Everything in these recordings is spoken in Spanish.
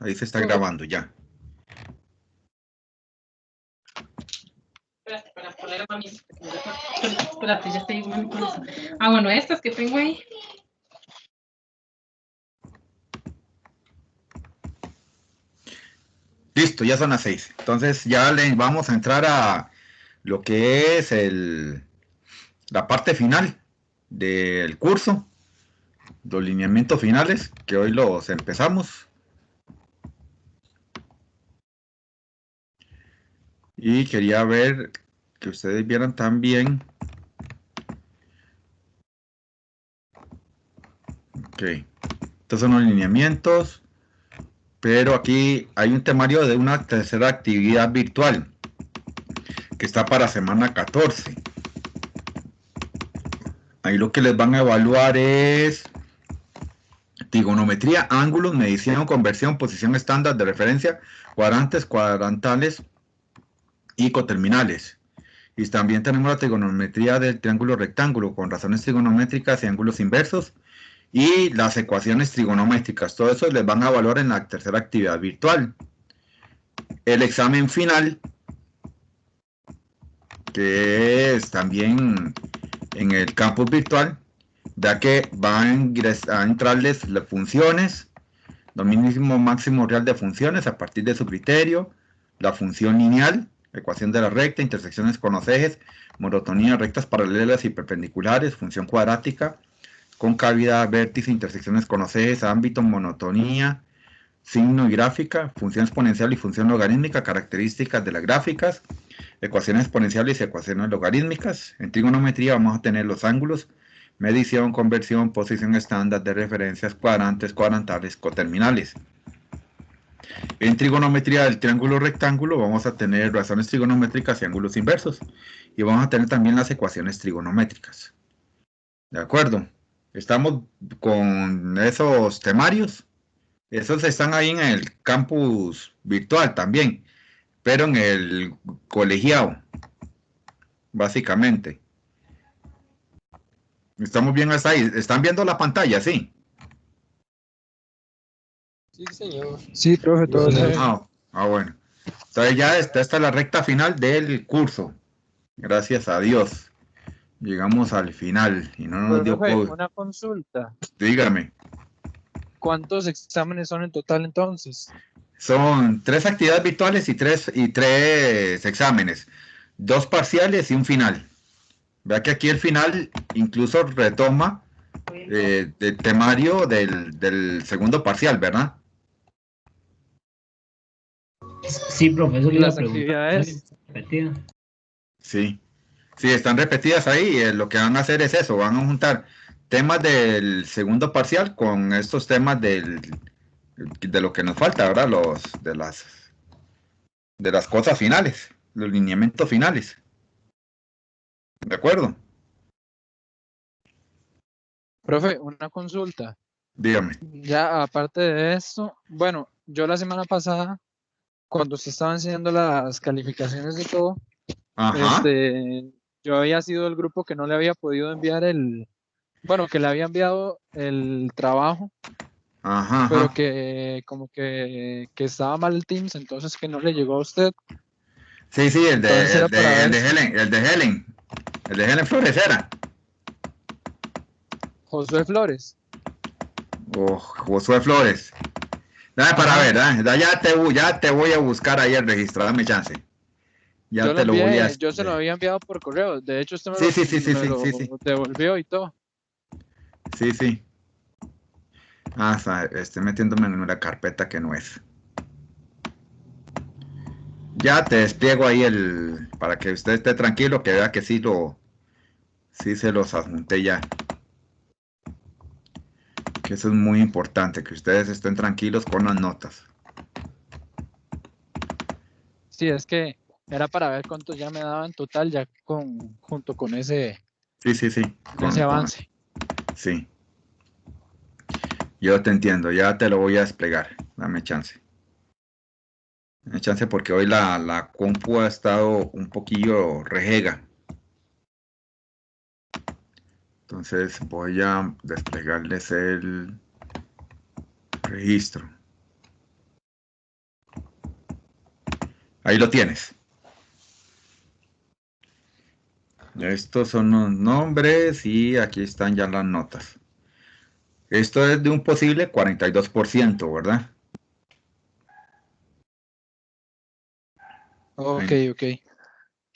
Ahí se está grabando ya. Espérate, para poner a mis... Espérate, ya te digo, mami, con eso. Ah, bueno, estas que tengo ahí. Listo, ya son las 6. Entonces ya le vamos a entrar a lo que es la parte final del curso, los lineamientos finales, que hoy los empezamos. Y quería ver que ustedes vieran también. Ok, estos son los lineamientos, pero aquí hay un temario de una tercera actividad virtual que está para semana 14. Ahí lo que les van a evaluar es trigonometría, ángulos, medición, conversión, posición estándar de referencia, cuadrantes, cuadrantales y coterminales. Y también tenemos la trigonometría del triángulo rectángulo con razones trigonométricas y ángulos inversos y las ecuaciones trigonométricas. Todo eso les van a evaluar en la tercera actividad virtual. El examen final, que es también en el campus virtual, ya que van a entrarles las funciones, dominio máximo real de funciones a partir de su criterio, la función lineal, ecuación de la recta, intersecciones con los ejes, monotonía, rectas paralelas y perpendiculares, función cuadrática, concavidad, vértice, intersecciones con los ejes, ámbito, monotonía, signo y gráfica, función exponencial y función logarítmica, características de las gráficas, ecuaciones exponenciales y ecuaciones logarítmicas. En trigonometría vamos a tener los ángulos, medición, conversión, posición estándar de referencias, cuadrantes, cuadrantales, coterminales. En trigonometría del triángulo rectángulo vamos a tener razones trigonométricas y ángulos inversos. Y vamos a tener también las ecuaciones trigonométricas. ¿De acuerdo? Estamos con esos temarios. Esos están ahí en el campus virtual también, pero en el colegiado, básicamente. Estamos bien hasta ahí. ¿Están viendo la pantalla? Sí. Sí, señor. Sí, profe, todo bien. Bueno. Entonces ya esta es la recta final del curso. Gracias a Dios. Llegamos al final y no nos dio Profe, COVID. una consulta. Dígame. ¿Cuántos exámenes son en total entonces? Son 3 actividades virtuales y tres exámenes. 2 parciales y un final. Vea que aquí el final incluso retoma el temario del segundo parcial, ¿verdad? Sí, profesor, le iba a Las preguntar. actividades. Repetida. Sí. Sí, están repetidas ahí. Lo que van a hacer es eso. Van a juntar temas del segundo parcial con estos temas de lo que nos falta, ¿verdad? De las cosas finales, los lineamientos finales. ¿De acuerdo? Profe, una consulta. Dígame. Ya aparte de eso, bueno, yo la semana pasada, cuando se estaban enseñando las calificaciones de todo, Ajá. yo había sido el grupo que no le había podido enviar bueno, que le había enviado el trabajo, Ajá, pero ajá. que como que estaba mal el Teams, entonces que no le llegó a usted. Sí, sí, Entonces era para ver si El de Helen Flores era. Josué Flores. O Josué Flores. Dame para Ajá. ver, ya te voy a buscar ahí el registro, dame chance. Ya Yo lo te lo voy a... envié, yo se lo había enviado por correo. De hecho, usted Sí, sí, sí, sí, me sí, lo sí, sí. devolvió y todo. Sí, sí. Estoy metiéndome en una carpeta que no es. Ya te despliego ahí para que usted esté tranquilo, que vea que sí se los adjunté ya. Que eso es muy importante, que ustedes estén tranquilos con las notas. Sí, es que era para ver cuánto ya me daba en total, ya junto con ese Sí, sí, sí. avance. Sí. Yo te entiendo, ya te lo voy a desplegar. Dame chance. Dame chance porque hoy la compu ha estado un poquillo rejega. Entonces voy a desplegarles el registro. Ahí lo tienes. Estos son los nombres y aquí están ya las notas. Esto es de un posible 42%, ¿verdad? Ok, Ahí, ok. ahí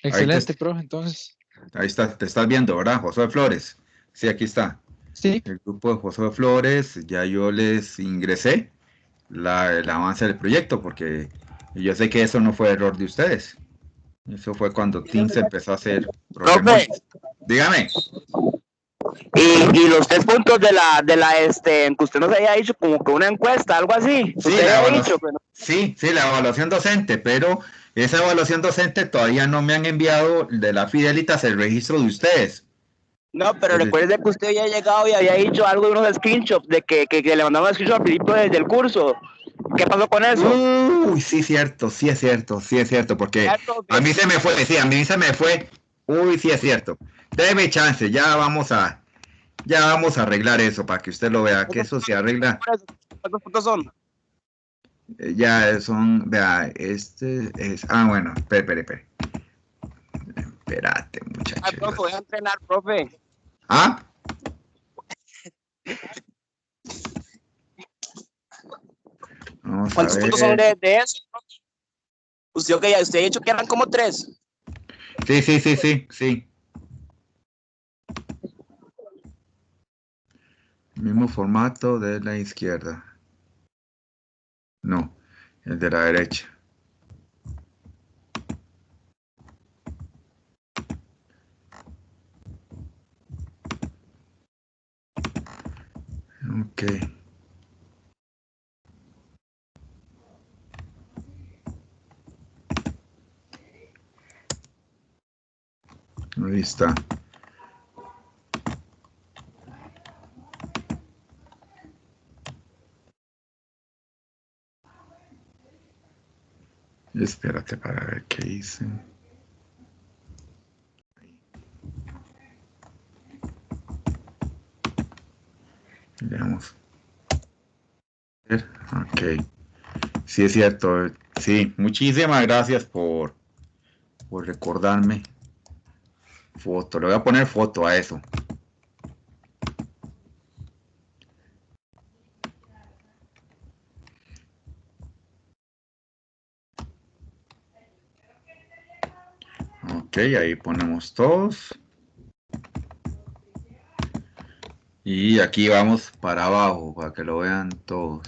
Excelente, profe, entonces. ahí está, te estás viendo, ¿verdad? Josué Flores. Sí, aquí está. Sí, El grupo de Josué Flores, ya yo les ingresé el avance del proyecto, porque yo sé que eso no fue error de ustedes. Eso fue cuando Teams empezó a hacer Profe, problemas. Dígame. y los 3 puntos que usted nos había dicho como que una encuesta, algo así. Sí, Usted la había dicho, evaluación, sí, la evaluación docente, pero esa evaluación docente todavía no me han enviado de la Fidelitas el registro de ustedes. no, pero Es decir, recuerde que usted había llegado y había dicho algo de unos screenshots, de que le mandaron un screenshot al principio desde el curso. ¿Qué pasó con eso? uy, sí, cierto, sí es cierto, sí es cierto, porque ¿Cierto? a mí se me fue, sí, a mí se me fue. Uy, sí es cierto. Deme chance, ya vamos a arreglar eso para que usted lo vea, que eso se arregla. ¿Cuántos puntos son? Ya son, vea, este es, bueno, espere. Espérate, Ay, muchacho. profe, voy a entrenar, profe. ¿Ah? Vamos a ¿Cuántos puntos son ver. de eso? Usted ha dicho que eran como 3. Sí. Mismo formato de la izquierda. No, el de la derecha. Ok. Ahí está. Espérate para ver qué hice. Veamos. Ok. Sí, es cierto. Sí, muchísimas gracias por recordarme. Foto. Le voy a poner foto a eso. Ok, ahí ponemos todos. Y aquí vamos para abajo para que lo vean todos.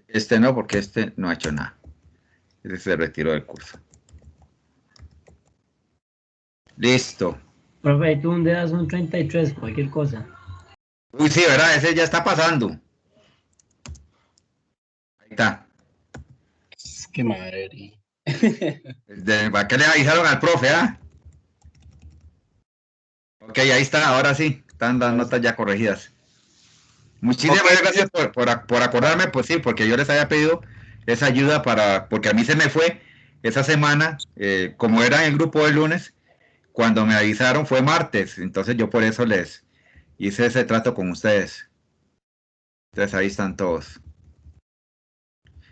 Este no, porque este no ha hecho nada. Ese se retiró del curso. Listo. Profe, tú un dedo son 33, cualquier cosa. Uy, sí, ¿verdad? Ese ya está pasando. Ahí está. Qué madre. ¿Para qué le avisaron al profe, ah? Ok, ahí está, ahora sí. Están las notas ya corregidas. Muchísimas Ok, gracias por acordarme, pues sí, porque yo les había pedido esa ayuda porque a mí se me fue esa semana, como era en el grupo del lunes, cuando me avisaron fue martes, entonces yo por eso les hice ese trato con ustedes. Entonces ahí están todos.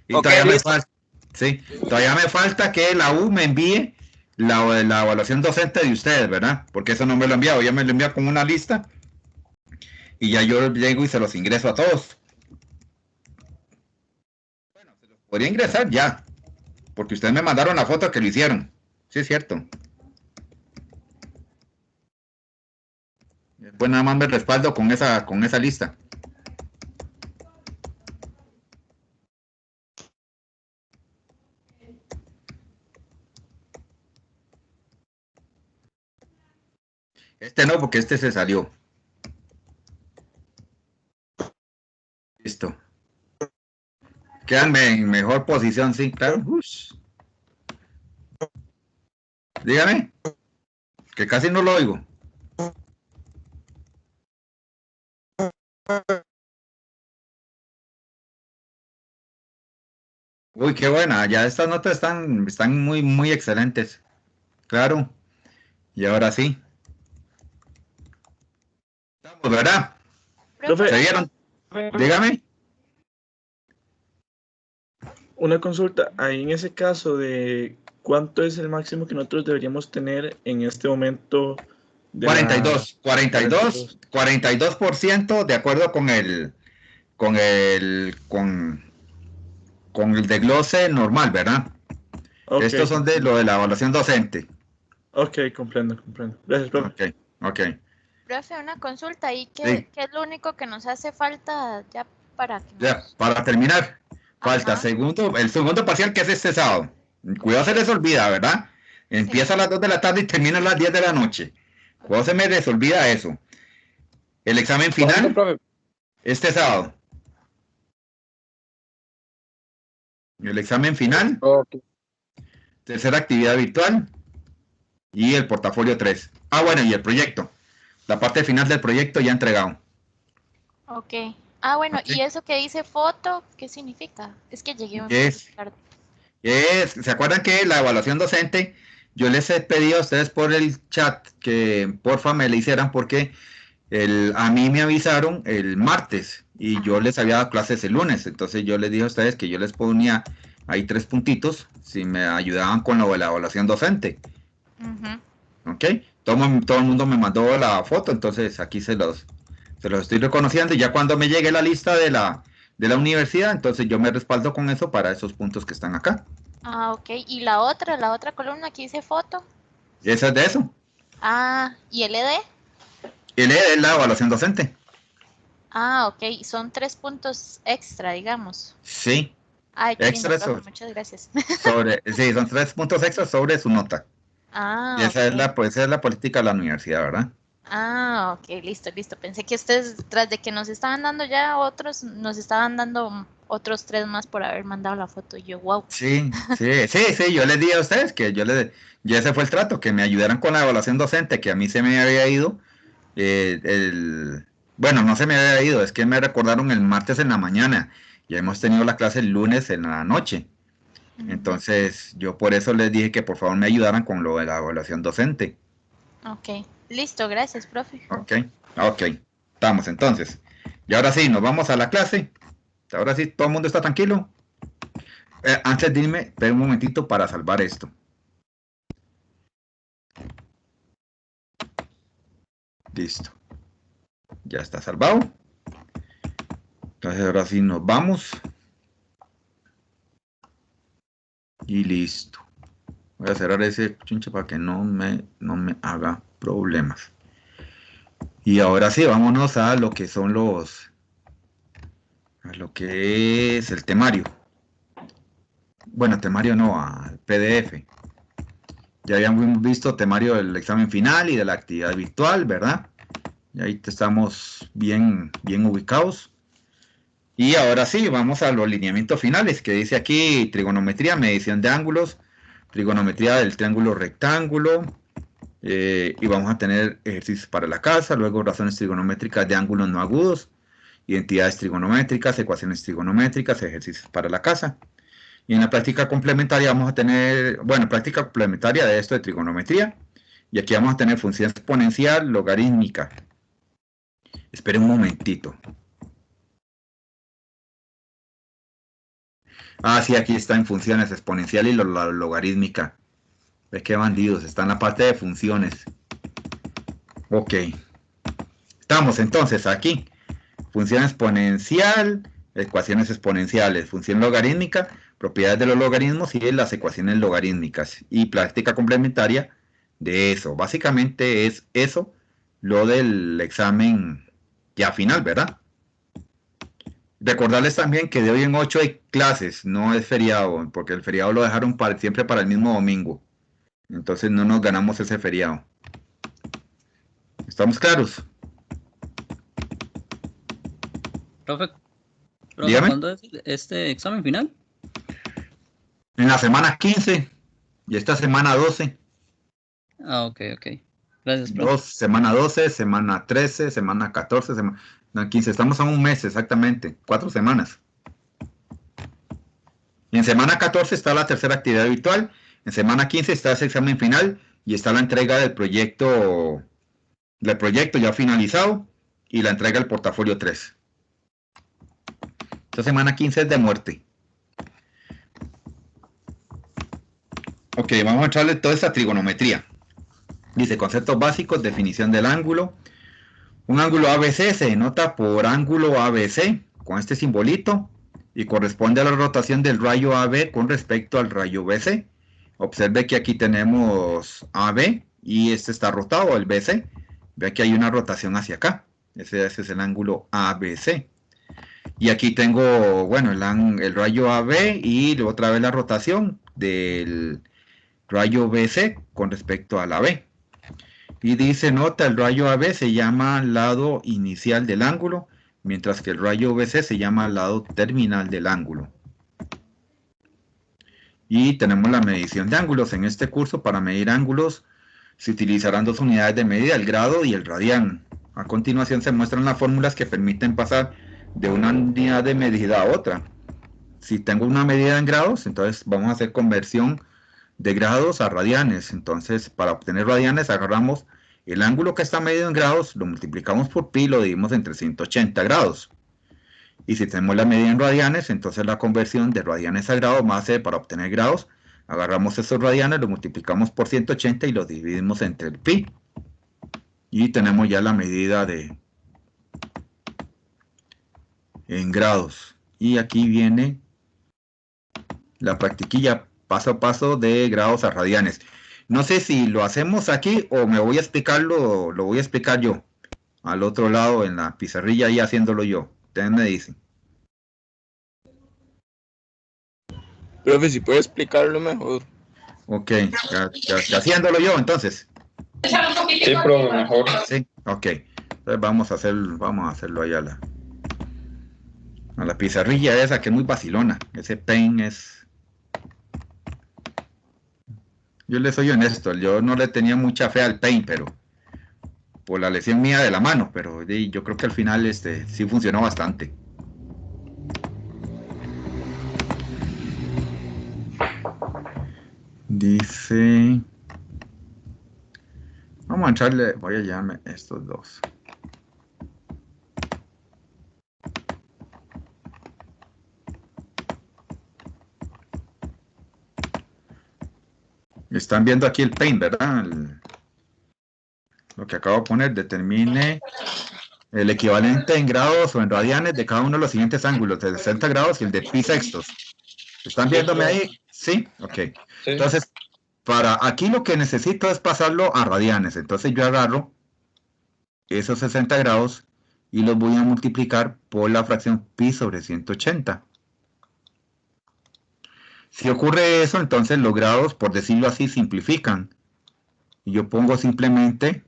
Y ok, todavía me listo. falta, sí, todavía me falta que la U me envíe la evaluación docente de ustedes, ¿verdad? Porque eso no me lo ha enviado, ya me lo envía con una lista y ya yo llego y se los ingreso a todos. Podría ingresar ya, porque ustedes me mandaron la foto que lo hicieron. Sí, es cierto. Después nada más me respaldo con esa lista. Este no, porque este se salió. Listo. Quedan en mejor posición, sí, claro. Ush. Dígame, que casi no lo oigo. Uy, qué buena. Ya estas notas están muy, muy excelentes. Claro. Y ahora sí. ¿verdad? Profe, ¿Se vieron? Dígame. una consulta. Ahí en ese caso de cuánto es el máximo que nosotros deberíamos tener en este momento de 42, 42, 42% de acuerdo con el desglose normal, ¿verdad? Ok, Estos son de lo de la evaluación docente. ok, comprendo. Gracias, profe. Ok. Profe, una consulta ahí, Sí. ¿qué es lo único que nos hace falta ya para que Ya, nos... para terminar, falta Ajá. el segundo parcial que es este sábado. Cuidado se les olvida, ¿verdad? Empieza a las 2 de la tarde y termina a las 10 de la noche. Cuidado se me les olvida eso. El examen ¿Cuándo, final, profe? este sábado. El examen final, Ok. tercera actividad virtual y el portafolio 3. Ah, bueno, y el proyecto. La parte final del proyecto ya entregado. Ok. Ah, bueno, Ok. ¿y eso que dice foto, qué significa? Es que llegué un Es- poquito tarde. ¿Se acuerdan que la evaluación docente, yo les he pedido a ustedes por el chat que porfa me la hicieran porque a mí me avisaron el martes y yo les había dado clases el lunes, entonces yo les dije a ustedes que yo les ponía ahí 3 puntitos si me ayudaban con lo de la evaluación docente, Ujú. ¿ok? Todo el mundo me mandó la foto, entonces aquí se los estoy reconociendo y ya cuando me llegue la lista de la universidad, entonces yo me respaldo con eso para esos puntos que están acá. Ah, ok. ¿Y la otra columna que dice foto? Esa es de eso. Ah, ¿y el ED? El E es la evaluación docente. Ah, ok. Son 3 puntos extra, digamos. Sí, Ay, qué lindo, extra profe, muchas gracias. sí, son 3 puntos extras sobre su nota. Y Ah, esa es ok. esa es la política de la universidad, ¿verdad? Ah, ok, listo. Pensé que ustedes, tras de que nos estaban dando ya otros, nos estaban dando otros 3 más por haber mandado la foto. Y yo, wow. Sí, yo les dije a ustedes que ya ese fue el trato, que me ayudaran con la evaluación docente, que a mí se me había ido, bueno, no se me había ido, es que me recordaron el martes en la mañana, y hemos tenido la clase el lunes en la noche. Entonces, yo por eso les dije que por favor me ayudaran con lo de la evaluación docente. Ok, listo, gracias, profe. Ok, estamos entonces. Y ahora sí, nos vamos a la clase. Ahora sí, todo el mundo está tranquilo. Antes dime, espera un momentito para salvar esto. Listo. Ya está salvado. Entonces ahora sí nos vamos. Y listo. Voy a cerrar ese chinche para que no me haga problemas. Y ahora sí, vámonos a lo que son a lo que es el temario. Bueno, temario no, al PDF. Ya habíamos visto temario del examen final y de la actividad virtual, ¿verdad? Y ahí estamos bien ubicados. Y ahora sí, vamos a los lineamientos finales, que dice aquí trigonometría, medición de ángulos, trigonometría del triángulo rectángulo, y vamos a tener ejercicios para la casa, luego razones trigonométricas de ángulos no agudos, identidades trigonométricas, ecuaciones trigonométricas, ejercicios para la casa. Y en la práctica complementaria vamos a tener, bueno, práctica complementaria de esto de trigonometría, y aquí vamos a tener función exponencial, logarítmica. Esperen un momentito. Ah, sí, aquí está en funciones exponencial y la logarítmica. ¿Ves qué bandidos? Está en la parte de funciones. Ok. Estamos entonces aquí. Función exponencial, ecuaciones exponenciales, función logarítmica, propiedades de los logaritmos y las ecuaciones logarítmicas. Y práctica complementaria de eso. Básicamente es eso, lo del examen ya final, ¿verdad? Recordarles también que de hoy en 8 hay clases, no es feriado, porque el feriado lo dejaron siempre para el mismo domingo. Entonces no nos ganamos ese feriado. ¿Estamos claros? Profe, Dígame. ¿cuándo es este examen final? En la semana 15 y esta semana 12. Ah, ok. Gracias, profe. Semana 12, semana 13, semana 14, semana 15. Estamos a un mes exactamente, 4 semanas. Y en semana 14 está la tercera actividad habitual. En semana 15 está ese examen final y está la entrega del proyecto ya finalizado. y la entrega al portafolio 3. Esta semana 15 es de muerte. Ok, vamos a entrarle toda esta trigonometría. Dice conceptos básicos, definición del ángulo. Un ángulo ABC se denota por ángulo ABC con este simbolito y corresponde a la rotación del rayo AB con respecto al rayo BC. Observe que aquí tenemos AB y este está rotado, el BC. Ve que hay una rotación hacia acá. Ese es el ángulo ABC. Y aquí tengo, bueno, el rayo AB y otra vez la rotación del rayo BC con respecto a la B. Y dice, nota, el rayo AB se llama lado inicial del ángulo, mientras que el rayo BC se llama lado terminal del ángulo. Y tenemos la medición de ángulos. En este curso, para medir ángulos, se utilizarán dos unidades de medida, el grado y el radián. A continuación se muestran las fórmulas que permiten pasar de una unidad de medida a otra. Si tengo una medida en grados, entonces vamos a hacer conversión de grados a radianes. Entonces, para obtener radianes, agarramos el ángulo que está medido en grados, lo multiplicamos por pi y lo dividimos entre 180 grados. Y si tenemos la medida en radianes, entonces la conversión de radianes a grados más C para obtener grados. Agarramos esos radianes, lo multiplicamos por 180 y lo dividimos entre el pi. Y tenemos ya la medida en grados. Y aquí viene la practiquilla paso a paso de grados a radianes. No sé si lo hacemos aquí o me voy a explicarlo, lo voy a explicar yo. Al otro lado en la pizarrilla y haciéndolo yo. Ustedes me dicen. Profe, si puede explicarlo mejor. Ok, ya haciéndolo yo entonces. Sí, profe, mejor. Sí, ok. Entonces vamos a hacerlo ahí a la pizarrilla esa que es muy vacilona. Ese pen es... Yo le soy honesto, yo no le tenía mucha fe al Paint, pero por la lesión mía de la mano, pero yo creo que al final sí funcionó bastante. Dice, vamos a echarle, voy a llamarme estos dos. Están viendo aquí el Paint, ¿verdad? Lo que acabo de poner, determine el equivalente en grados o en radianes de cada uno de los siguientes ángulos, de 60 grados y el de pi sextos. ¿Están viéndome ahí? Sí, ok. Sí. Entonces, para aquí lo que necesito es pasarlo a radianes. Entonces yo agarro esos 60 grados y los voy a multiplicar por la fracción pi sobre 180. Si ocurre eso, entonces los grados, por decirlo así, simplifican. Y yo pongo simplemente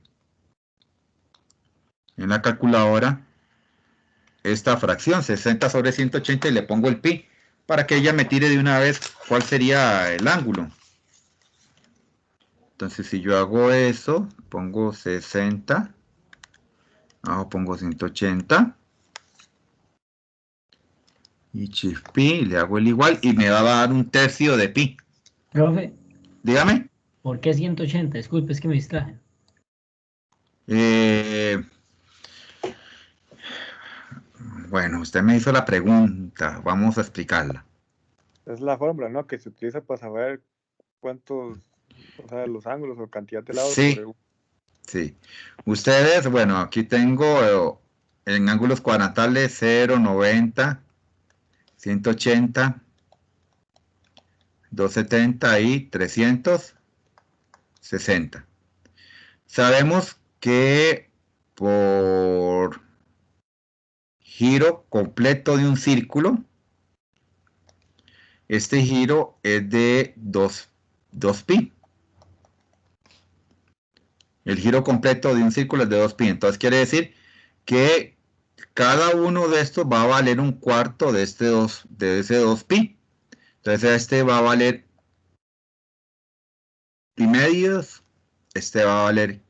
en la calculadora esta fracción, 60 sobre 180, y le pongo el pi, para que ella me tire de una vez cuál sería el ángulo. Entonces, si yo hago eso, pongo 60, abajo pongo 180. Y shift pi, le hago el igual y me va a dar un tercio de pi. Profe. Dígame. ¿Por qué 180? Disculpe, es que me distraje. Bueno, usted me hizo la pregunta, vamos a explicarla. Es la fórmula, ¿no? Que se utiliza para saber cuántos, o sea, los ángulos o cantidad de lados. Sí, sí. Ustedes, bueno, aquí tengo en ángulos cuadrantales 0, 90, 180, 270 y 360. Sabemos que por giro completo de un círculo, este giro es de 2pi. El giro completo de un círculo es de 2pi. Entonces quiere decir que cada uno de estos va a valer un cuarto de ese 2pi. Entonces este va a valer pi medios, este va a valer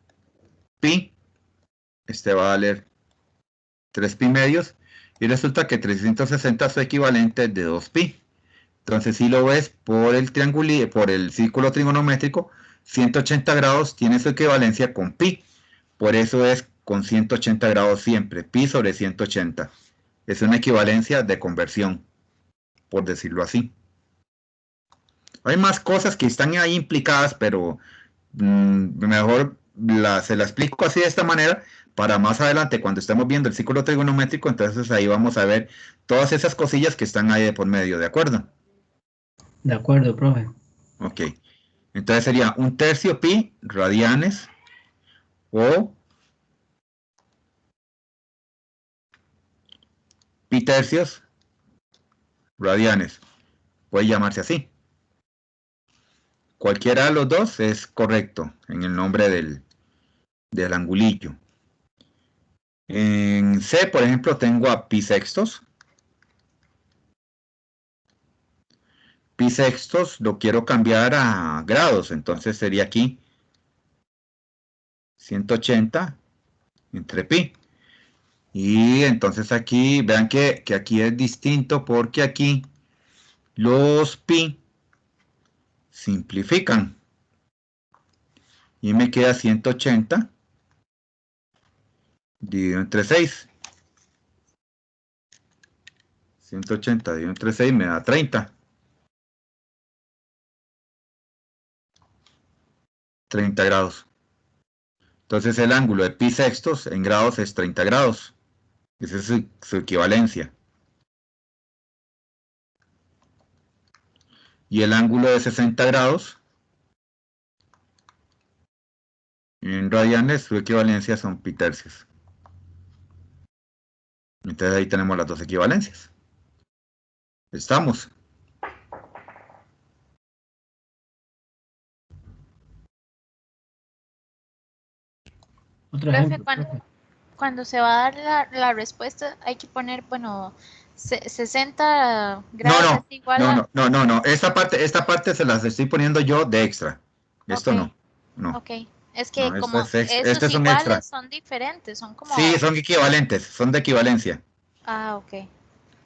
pi, este va a valer 3 pi medios, y resulta que 360 es su equivalente de 2pi. Entonces si lo ves por el triángulo, por el círculo trigonométrico, 180 grados tiene su equivalencia con pi. Por eso es con 180 grados siempre, pi sobre 180. Es una equivalencia de conversión, por decirlo así. Hay más cosas que están ahí implicadas, pero mejor se la explico así de esta manera para más adelante cuando estemos viendo el círculo trigonométrico. Entonces ahí vamos a ver todas esas cosillas que están ahí de por medio, ¿de acuerdo? De acuerdo, profe. Ok, entonces sería 1/3 pi radianes o pi tercios radianes, puede llamarse así. Cualquiera de los dos es correcto en el nombre del angulillo. En C, por ejemplo, tengo a pi sextos. Pi sextos lo quiero cambiar a grados, entonces sería aquí 180 entre pi. Y entonces aquí, vean que aquí es distinto porque aquí los pi simplifican. Y me queda 180 dividido entre 6. 180 dividido entre 6 me da 30. 30 grados. Entonces el ángulo de pi sextos en grados es 30 grados. Esa es su equivalencia. Y el ángulo de 60 grados en radianes, su equivalencia son pi tercios. Entonces ahí tenemos las dos equivalencias. Estamos. Otro Profe, ejemplo, profe. cuando se va a dar la respuesta, hay que poner, bueno, 60 grados es igual a... No. Esta parte se las estoy poniendo yo de extra. Esto Ok. no. Ok, es que No, como este esos es un extra. iguales son diferentes, son como... Sí, son equivalentes, son de equivalencia. Ah, ok.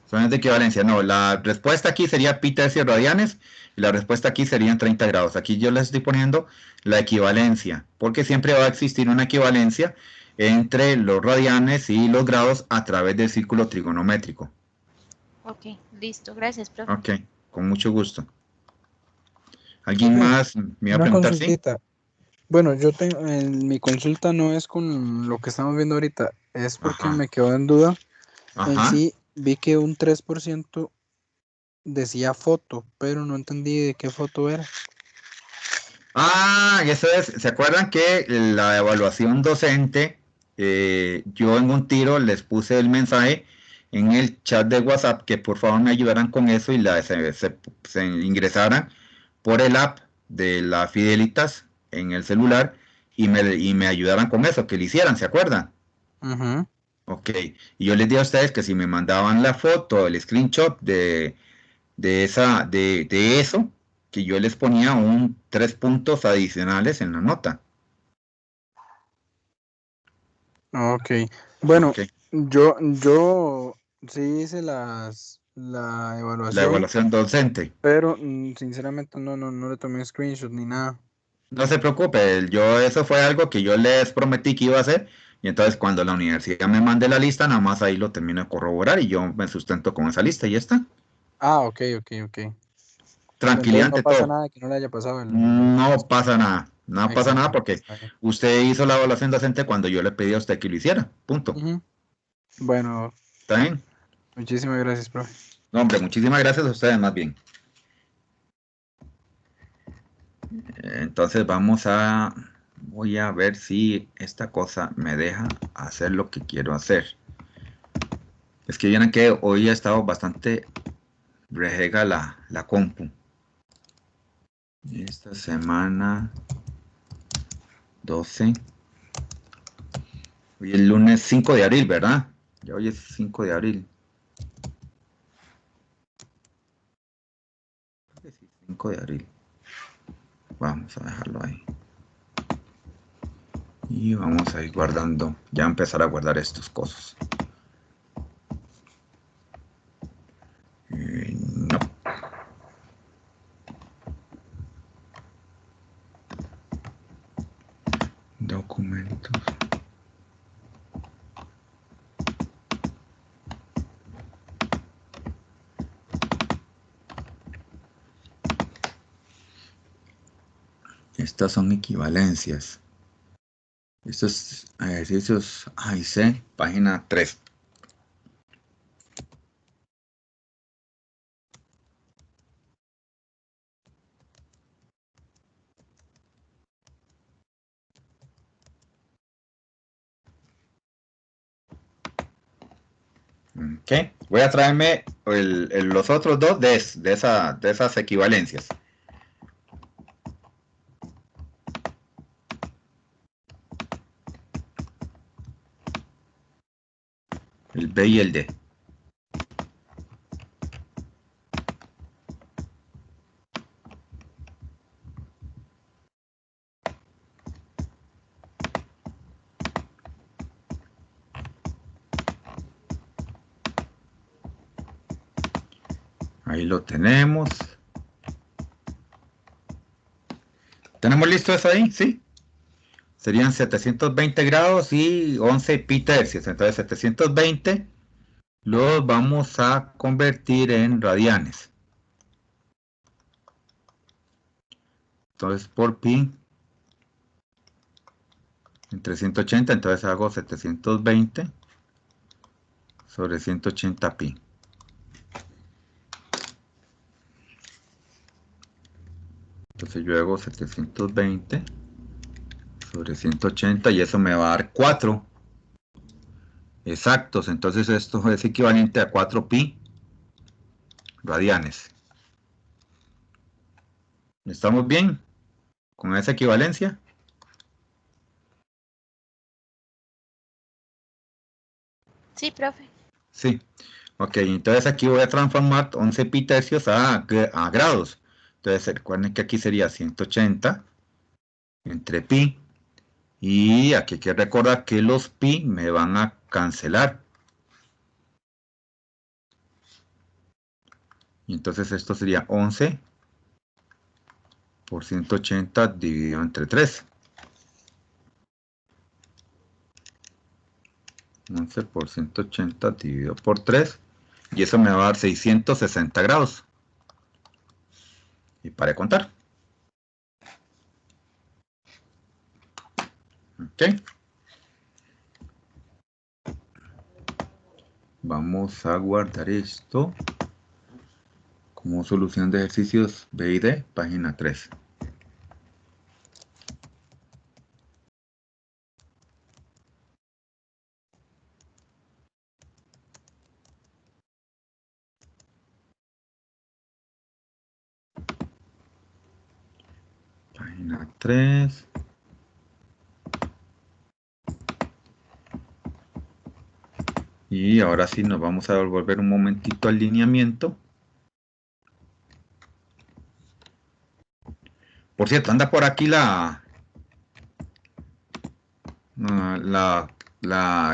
Son de equivalencia. No, la respuesta aquí sería pi tercios radianes y la respuesta aquí serían 30 grados. Aquí yo les estoy poniendo la equivalencia, porque siempre va a existir una equivalencia entre los radianes y los grados a través del círculo trigonométrico. Ok, listo, gracias, profe. Ok, con mucho gusto. ¿Alguien Profe, más me iba a una preguntar? Sí. consultita. Bueno, yo tengo, mi consulta no es con lo que estamos viendo ahorita, es porque Ajá. me quedó en duda. En Ajá. sí, vi que un 3% decía foto, pero no entendí de qué foto era. Ah, eso es. ¿Se acuerdan que la evaluación docente, yo en un tiro les puse el mensaje en el chat de WhatsApp que por favor me ayudaran con eso y se ingresaran por el app de la Fidelitas en el celular y me ayudaran con eso, que lo hicieran, ¿se acuerdan? Ujú. Ok, y yo les di a ustedes que si me mandaban la foto, el screenshot de eso, que yo les ponía 3 puntos adicionales en la nota. Ok, bueno, Ok, yo sí hice la la evaluación, evaluación docente. pero sinceramente no le tomé screenshot ni nada. No se preocupe, eso fue algo que yo les prometí que iba a hacer, y entonces cuando la universidad me mande la lista, nada más ahí lo termino de corroborar y yo me sustento con esa lista y ya está. Ah, ok. Entonces no Tranquilante pasa todo. nada que no le haya pasado No pasa nada, no pasa nada Excelente, porque está bien. usted hizo la evaluación docente cuando yo le pedí a usted que lo hiciera, punto. Ujú. Bueno, ¿Está bien? muchísimas gracias, profe. No, hombre, muchísimas gracias a ustedes más bien. Entonces voy a ver si esta cosa me deja hacer lo que quiero hacer. Es que vieron que hoy ha estado bastante rejega la compu. Esta semana 12. Hoy es el lunes 5 de abril, ¿verdad? Ya hoy es 5 de abril. 5 de abril. Vamos a dejarlo ahí. Y vamos a ir guardando, ya empezar a guardar estas cosas. No. Documentos. Estas son equivalencias. Estos ejercicios A y C, página 3. Ok, voy a traerme los otros dos de esas equivalencias. El B y el D. Ahí lo tenemos. ¿Tenemos listo eso ahí? Sí. Serían 720 grados y 11 pi tercios. Entonces 720 los vamos a convertir en radianes. Entonces por pi entre 180, entonces hago 720 sobre 180 pi. Entonces yo hago 720 sobre 180 y eso me va a dar 4 exactos. Entonces esto es equivalente a 4 pi radianes. ¿Estamos bien con esa equivalencia? Sí, profe. Sí. Ok, entonces aquí voy a transformar 11 pi tercios a grados. Entonces recuerden que aquí sería 180 entre pi. Y aquí hay que recordar que los pi me van a cancelar. Y entonces esto sería 11 por 180 dividido entre 3. 11 por 180 dividido por 3. Y eso me va a dar 660 grados. Y para de contar. Ok. Vamos a guardar esto como solución de ejercicios B y D, página 3. Página 3. Y ahora sí nos vamos a volver un momentito al lineamiento. Por cierto, anda por aquí la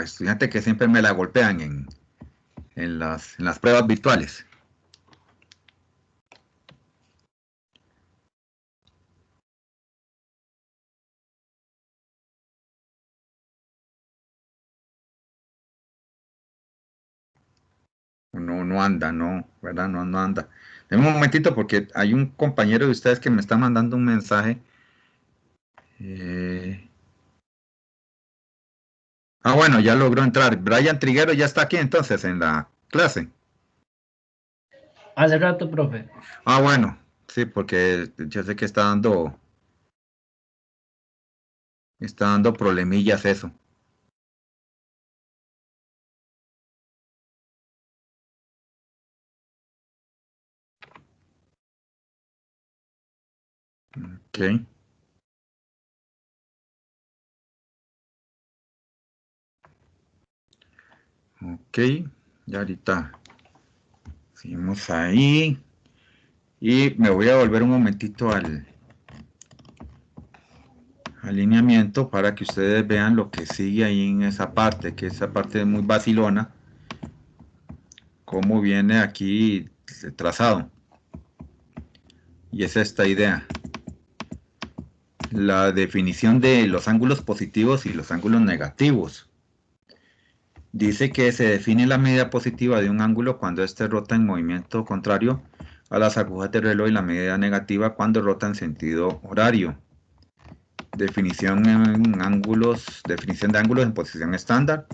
estudiante que siempre me la golpean en las pruebas virtuales. No anda, no, ¿verdad? No anda. Deme un momentito porque hay un compañero de ustedes que me está mandando un mensaje. Bueno, ya logró entrar. Brian Triguero ya está aquí entonces en la clase. Hace rato, profe. Bueno, sí, porque yo sé que está dando problemillas eso. Ok. Ok, ya ahorita seguimos ahí. Y me voy a volver un momentito al alineamiento para que ustedes vean lo que sigue ahí en esa parte, que esa parte es muy vacilona. Cómo viene aquí trazado. Y es esta idea. La definición de los ángulos positivos y los ángulos negativos. Dice que se define la medida positiva de un ángulo cuando éste rota en movimiento contrario a las agujas del reloj y la medida negativa cuando rota en sentido horario. definición de ángulos en posición estándar.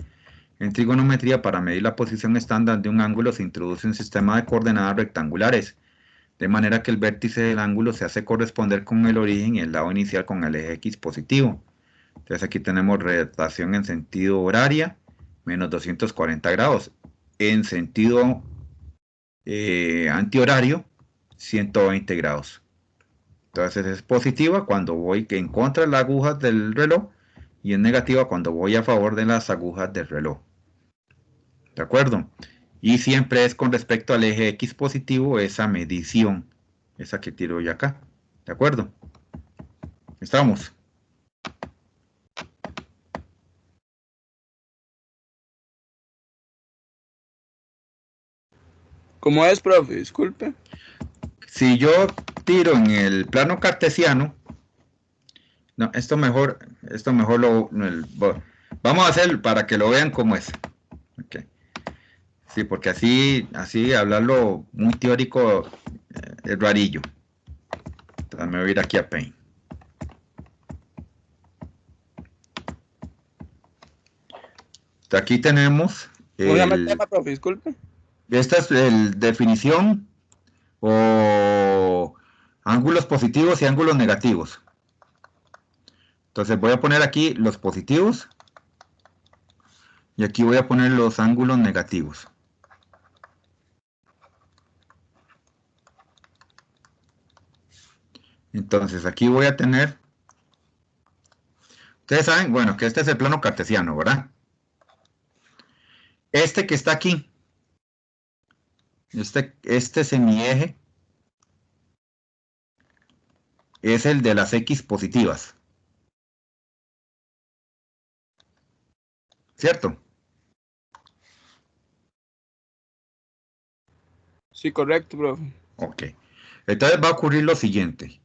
En trigonometría, para medir la posición estándar de un ángulo se introduce un sistema de coordenadas rectangulares, de manera que el vértice del ángulo se hace corresponder con el origen y el lado inicial con el eje X positivo. Entonces aquí tenemos rotación en sentido horaria, menos 240 grados. En sentido antihorario, 120 grados. Entonces es positiva cuando voy en contra de las agujas del reloj y es negativa cuando voy a favor de las agujas del reloj. ¿De acuerdo? Y siempre es con respecto al eje X positivo esa medición, esa que tiro yo acá. ¿De acuerdo? ¿Estamos? ¿Cómo es, profe? Disculpe. Si yo tiro en el plano cartesiano, no, esto mejor vamos a hacer para que lo vean cómo es. Okay. Sí, porque así hablarlo muy teórico es rarillo. Entonces me voy a ir aquí a Paint. Aquí tenemos ¿Cómo se llama el tema, profe? Disculpe. Esta es el definición o ángulos positivos y ángulos negativos. Entonces voy a poner aquí los positivos y aquí voy a poner los ángulos negativos. Entonces aquí voy a tener, ustedes saben, bueno, que este es el plano cartesiano, ¿verdad? Este que está aquí, este semieje es el de las X positivas. ¿Cierto? Sí, correcto, profe. Ok. Entonces va a ocurrir lo siguiente.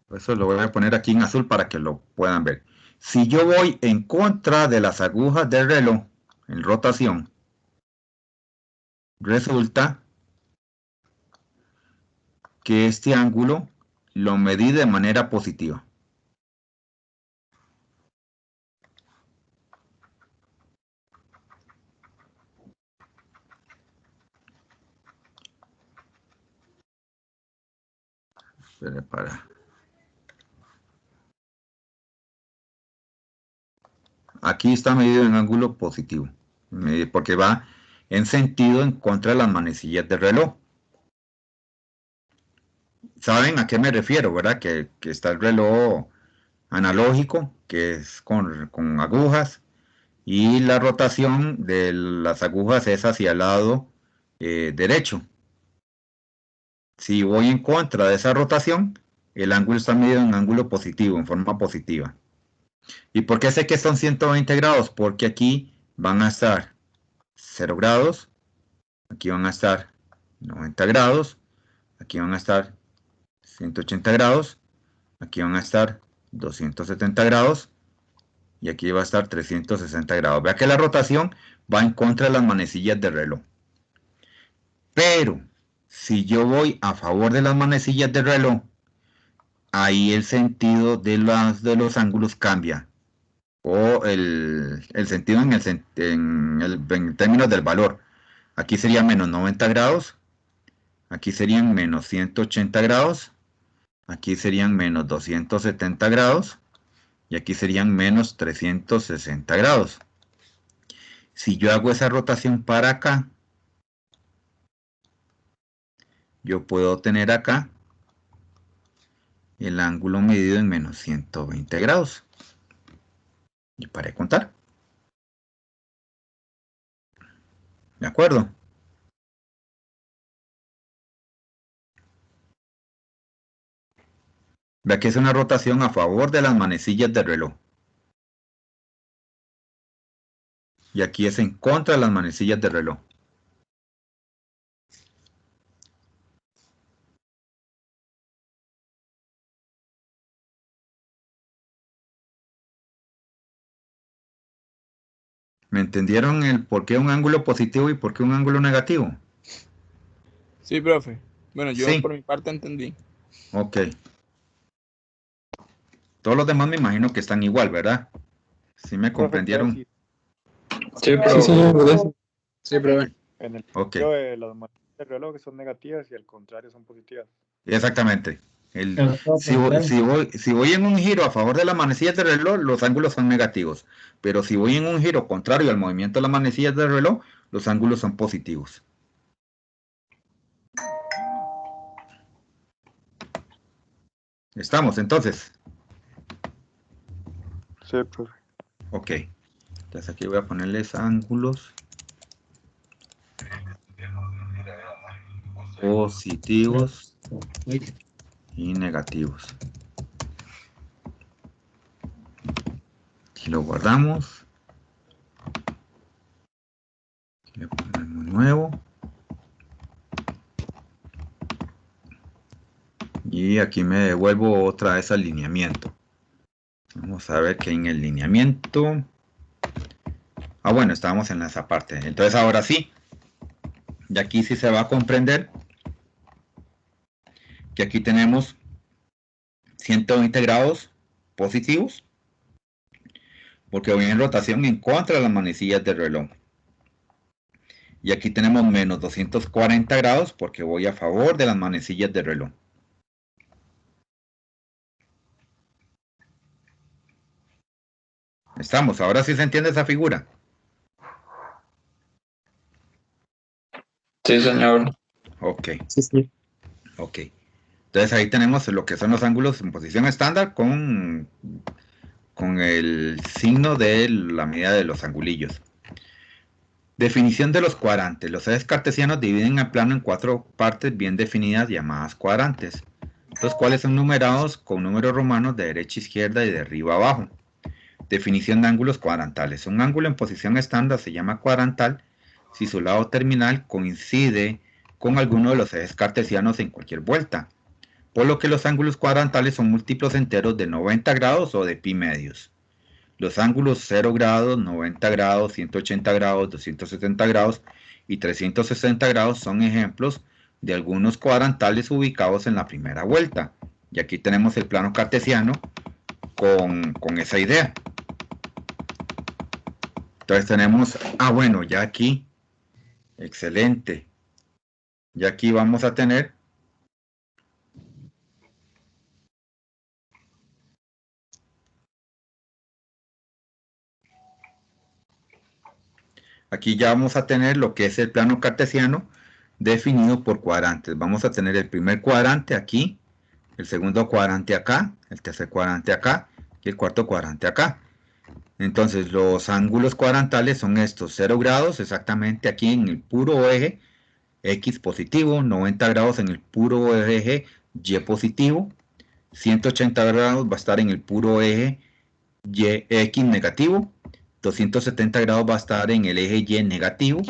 Eso lo voy a poner aquí en azul para que lo puedan ver. Si yo voy en contra de las agujas del reloj, en rotación, resulta que este ángulo lo medí de manera positiva. Aquí está medido en ángulo positivo, porque va en sentido en contra de las manecillas del reloj. ¿Saben a qué me refiero, verdad? Que está el reloj analógico, que es con agujas, y la rotación de las agujas es hacia el lado derecho. Si voy en contra de esa rotación, el ángulo está medido en ángulo positivo, en forma positiva. ¿Y por qué sé que son 120 grados? Porque aquí van a estar 0 grados, aquí van a estar 90 grados, aquí van a estar 180 grados, aquí van a estar 270 grados y aquí va a estar 360 grados. Vea que la rotación va en contra de las manecillas del reloj. Pero si yo voy a favor de las manecillas del reloj, ahí el sentido de los ángulos cambia. O el sentido en términos del valor. Aquí sería menos 90 grados, aquí serían menos 180 grados, aquí serían menos 270 grados y aquí serían menos 360 grados. Si yo hago esa rotación para acá, yo puedo tener acá el ángulo medido en menos 120 grados. Y para de contar. ¿De acuerdo? Vea que es una rotación a favor de las manecillas del reloj. Y aquí es en contra de las manecillas del reloj. ¿Me entendieron el por qué un ángulo positivo y por qué un ángulo negativo? Sí, profe. Bueno, yo Sí. por mi parte entendí. Ok. Todos los demás me imagino que están igual, ¿verdad? ¿Sí me comprendieron? Sí, Sí, Sí, señor, gracias. Sí, profe. en el Ok, sentido de las manecillas del reloj son negativas y al contrario son positivas. exactamente. Pero todo Si contrario. voy en un giro a favor de las manecillas del reloj, los ángulos son negativos. Pero si voy en un giro contrario al movimiento de las manecillas del reloj, los ángulos son positivos. ¿Estamos entonces? Sí, profe. Ok. Entonces aquí voy a ponerles ángulos positivos Uy, y negativos. Aquí lo guardamos. Aquí le ponemos nuevo. Y aquí me devuelvo otra vez al lineamiento. Vamos a ver que en el lineamiento... Ah, bueno, estábamos en esa parte. Entonces ahora sí. Y aquí sí se va a comprender que aquí tenemos 120 grados positivos. Porque voy en rotación en contra de las manecillas del reloj. Y aquí tenemos menos 240 grados porque voy a favor de las manecillas del reloj. Estamos, ahora sí se entiende esa figura. Sí, señor. Ok, Sí, sí. ok. Entonces ahí tenemos lo que son los ángulos en posición estándar con el signo de la medida de los angulillos. Definición de los cuadrantes. Los ejes cartesianos dividen el plano en 4 partes bien definidas llamadas cuadrantes, los cuales son numerados con números romanos de derecha a izquierda y de arriba a abajo. Definición de ángulos cuadrantales. Un ángulo en posición estándar se llama cuadrantal si su lado terminal coincide con alguno de los ejes cartesianos en cualquier vuelta, por lo que los ángulos cuadrantales son múltiplos enteros de 90 grados o de pi medios. Los ángulos 0 grados, 90 grados, 180 grados, 270 grados y 360 grados son ejemplos de algunos cuadrantales ubicados en la primera vuelta. Y aquí tenemos el plano cartesiano con esa idea. Entonces tenemos, bueno, ya aquí, excelente. Ya aquí vamos a tener aquí ya vamos a tener lo que es el plano cartesiano definido por cuadrantes. Vamos a tener el primer cuadrante aquí, el segundo cuadrante acá, el tercer cuadrante acá y el cuarto cuadrante acá. Entonces los ángulos cuadrantales son estos: 0 grados exactamente aquí en el puro eje X positivo, 90 grados en el puro eje Y positivo, 180 grados va a estar en el puro eje X negativo, 270 grados va a estar en el eje Y negativo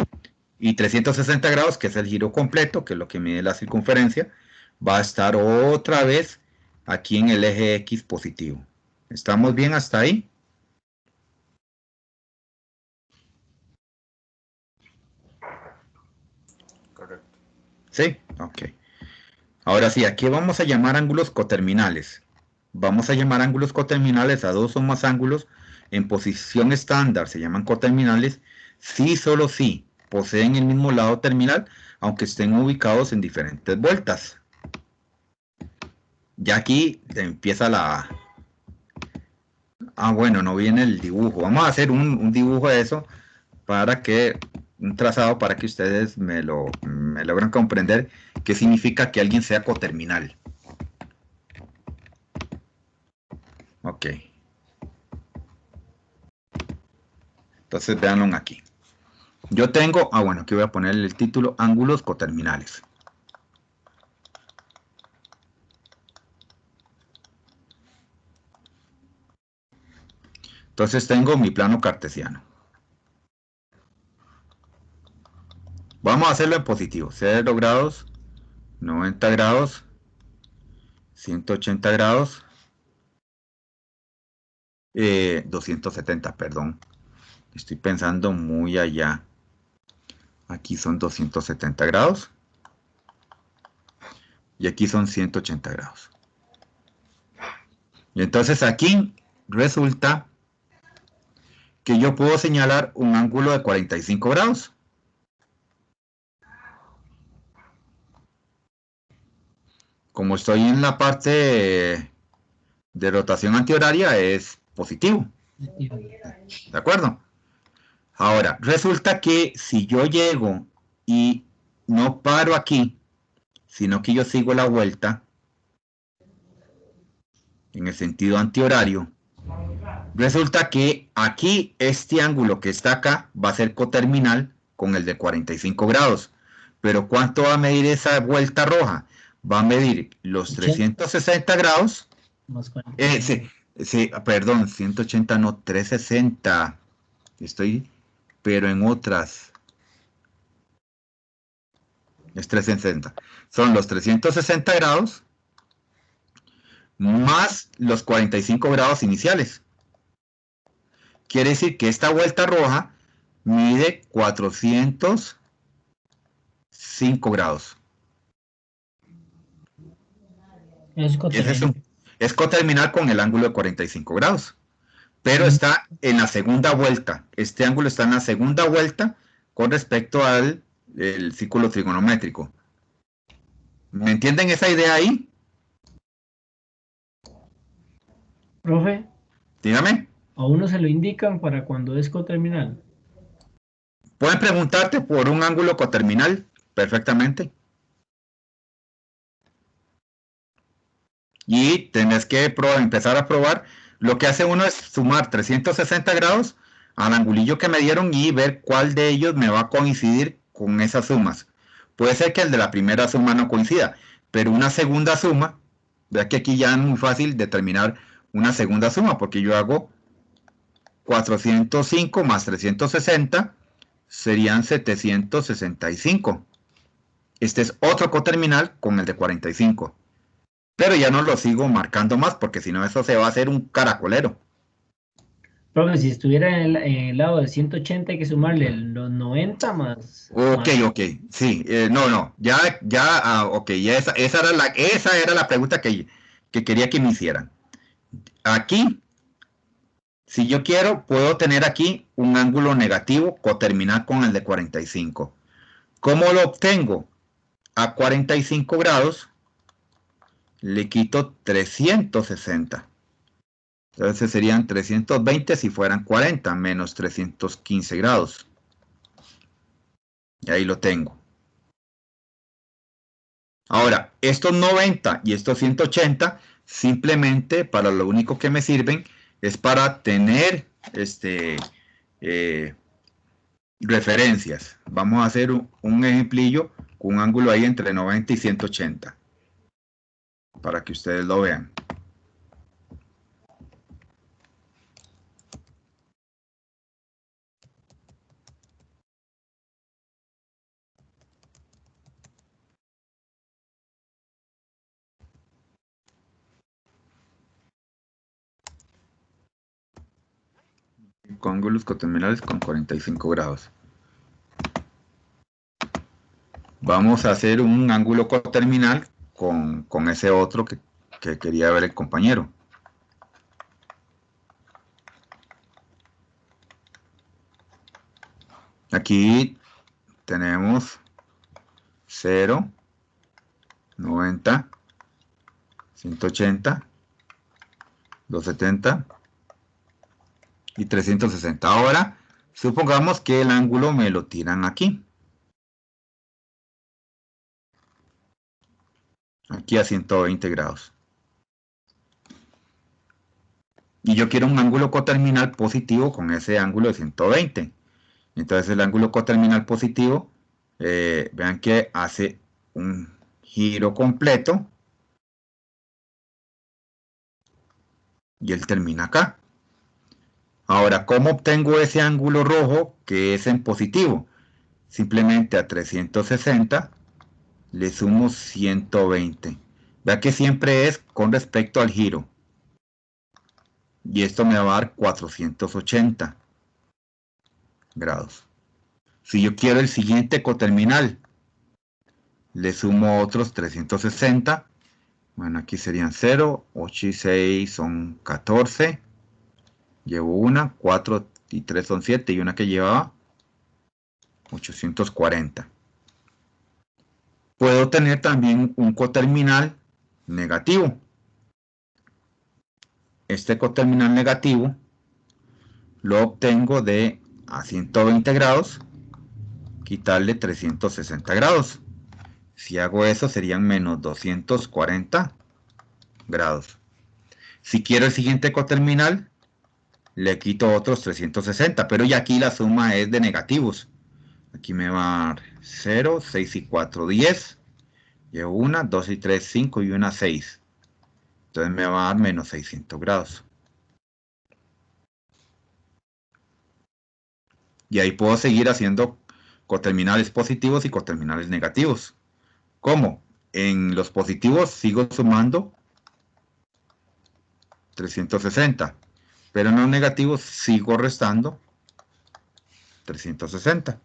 y 360 grados, que es el giro completo, que es lo que mide la circunferencia, va a estar otra vez aquí en el eje X positivo. ¿Estamos bien hasta ahí? Correcto. Sí, ok. Ahora sí, aquí vamos a llamar ángulos coterminales. Vamos a llamar ángulos coterminales a dos o más ángulos en posición estándar, se llaman coterminales, si solo si poseen el mismo lado terminal, aunque estén ubicados en diferentes vueltas. Ya aquí empieza la... bueno, no viene el dibujo. Vamos a hacer un dibujo de eso para que... un trazado para que ustedes me logren comprender qué significa que alguien sea coterminal. Ok. Entonces véanlo aquí. Yo tengo, bueno, aquí voy a ponerle el título, ángulos coterminales. Entonces tengo mi plano cartesiano. Vamos a hacerlo en positivo. 0 grados, 90 grados, 180 grados, 270, perdón. Estoy pensando muy allá. Aquí son 270 grados. Y aquí son 180 grados. Y entonces aquí resulta que yo puedo señalar un ángulo de 45 grados. Como estoy en la parte de rotación antihoraria, es positivo. ¿De acuerdo? Ahora, resulta que si yo llego y no paro aquí, sino que yo sigo la vuelta en el sentido antihorario, resulta que aquí este ángulo que está acá va a ser coterminal con el de 45 grados. Pero ¿cuánto va a medir esa vuelta roja? Va a medir los 360 grados. Más 40. Perdón, 180 no, 360. Estoy, pero en otras. Es 360. Son los 360 grados más los 45 grados iniciales. Quiere decir que esta vuelta roja mide 405 grados. Es Es coterminal con el ángulo de 45 grados. Pero está en la segunda vuelta. Este ángulo está en la segunda vuelta con respecto al círculo trigonométrico. ¿Me entienden esa idea ahí? Profe, Dígame. a uno se lo indican para cuando es coterminal. Pueden preguntarte por un ángulo coterminal perfectamente. Y tenés que empezar a probar. Lo que hace uno es sumar 360 grados al angulillo que me dieron y ver cuál de ellos me va a coincidir con esas sumas. Puede ser que el de la primera suma no coincida, pero una segunda suma, vea que aquí ya es muy fácil determinar una segunda suma, porque yo hago 405 más 360, serían 765. Este es otro coterminal con el de 45. Pero ya no lo sigo marcando más, porque si no eso se va a hacer un caracolero. Profe, si estuviera en el lado de 180 hay que sumarle los 90 más. Ok, sí, no, ya, ok, esa era la pregunta que quería que me hicieran. Aquí, si yo quiero, puedo tener aquí un ángulo negativo coterminal con el de 45. ¿Cómo lo obtengo? A 45 grados le quito 360. Entonces serían 320 si fueran 40 menos 315 grados. Y ahí lo tengo. Ahora, estos 90 y estos 180 simplemente para lo único que me sirven es para tener referencias. Vamos a hacer un ejemplillo con un ángulo ahí entre 90 y 180 para que ustedes lo vean. Con ángulos coterminales con 45 grados. Vamos a hacer un ángulo coterminal con ese otro que quería ver el compañero. Aquí tenemos 0, 90, 180, 270 y 360. Ahora, supongamos que el ángulo me lo tiran aquí. Aquí a 120 grados. Y yo quiero un ángulo coterminal positivo con ese ángulo de 120. Entonces el ángulo coterminal positivo, vean que hace un giro completo. Y él termina acá. Ahora, ¿cómo obtengo ese ángulo rojo que es en positivo? Simplemente a 360 le sumo 120. Vea que siempre es con respecto al giro. Y esto me va a dar 480 grados. Si yo quiero el siguiente coterminal, le sumo otros 360 Bueno, aquí serían 0, 8 y 6 son 14. Llevo una, 4 y 3 son 7 y una que llevaba 840. Puedo tener también un coterminal negativo. Este coterminal negativo lo obtengo de a 120 grados, quitarle 360 grados. Si hago eso serían menos 240 grados. Si quiero el siguiente coterminal, le quito otros 360, pero ya aquí la suma es de negativos. Aquí me va a dar 0, 6 y 4, 10. Llevo una, 2 y 3, 5 y una 6. Entonces me va a dar menos 600 grados. Y ahí puedo seguir haciendo coterminales positivos y coterminales negativos. ¿Cómo? En los positivos sigo sumando 360, pero en los negativos sigo restando 360.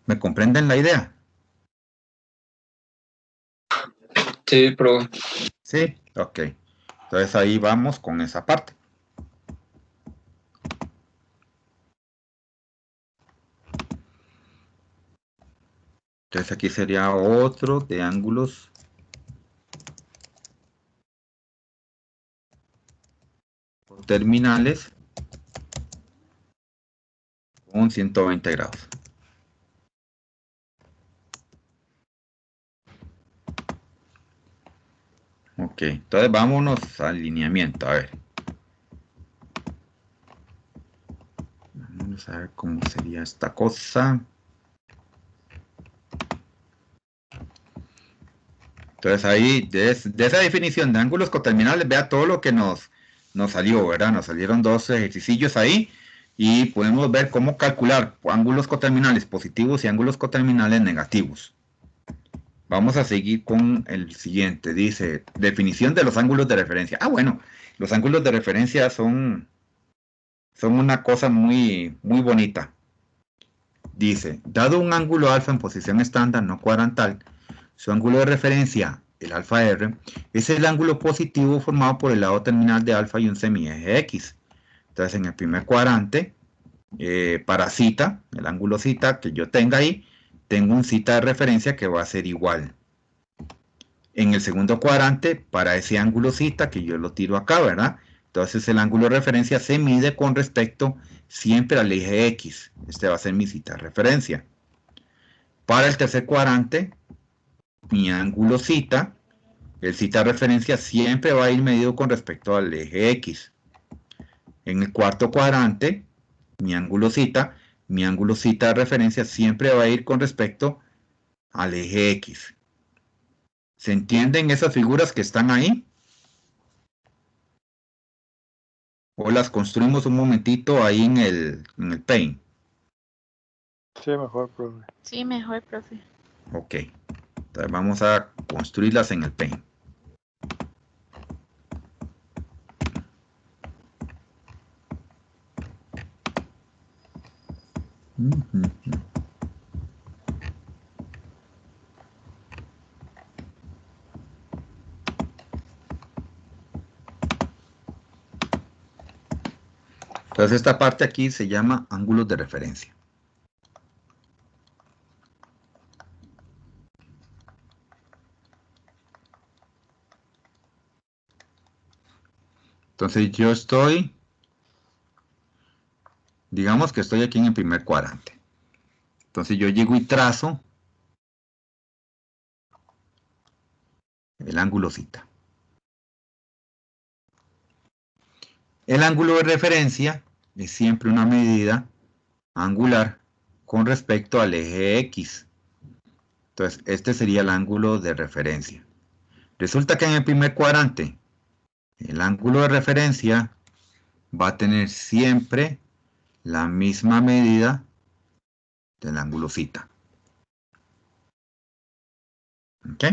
¿Me comprenden la idea? Sí, profe. Sí, ok. Entonces ahí vamos con esa parte. Entonces aquí sería otro de ángulos terminales con 120 grados. Ok, entonces vámonos al lineamiento, a ver. Vamos a ver cómo sería esta cosa. Entonces ahí, de esa definición de ángulos coterminales, vea todo lo que nos salió, ¿verdad? Nos salieron dos ejercicios ahí y podemos ver cómo calcular ángulos coterminales positivos y ángulos coterminales negativos. Vamos a seguir con el siguiente. Dice, definición de los ángulos de referencia. Ah, bueno, los ángulos de referencia son una cosa muy, muy bonita. Dice, dado un ángulo alfa en posición estándar no cuadrantal, su ángulo de referencia, el alfa R, es el ángulo positivo formado por el lado terminal de alfa y un semieje X. Entonces, en el primer cuadrante, para zeta, el ángulo zeta que yo tenga ahí, tengo un zeta de referencia que va a ser igual. En el segundo cuadrante, para ese ángulo zeta, que yo lo tiro acá, ¿verdad? Entonces, el ángulo de referencia se mide con respecto siempre al eje X. Este va a ser mi zeta de referencia. Para el tercer cuadrante, mi ángulo zeta, el zeta de referencia siempre va a ir medido con respecto al eje X. En el cuarto cuadrante, mi ángulo zeta de referencia siempre va a ir con respecto al eje X. ¿Se entienden esas figuras que están ahí? ¿O las construimos un momentito ahí en el Paint? Sí, mejor, profe. Sí, mejor, profe. Ok. Entonces vamos a construirlas en el Paint. Entonces esta parte aquí se llama ángulos de referencia. Entonces yo estoy, digamos que estoy aquí en el primer cuadrante. Entonces yo llego y trazo el ángulo zeta. El ángulo de referencia es siempre una medida angular con respecto al eje X. Entonces, este sería el ángulo de referencia. Resulta que en el primer cuadrante, el ángulo de referencia va a tener siempre la misma medida del ángulo zeta. ¿Ok?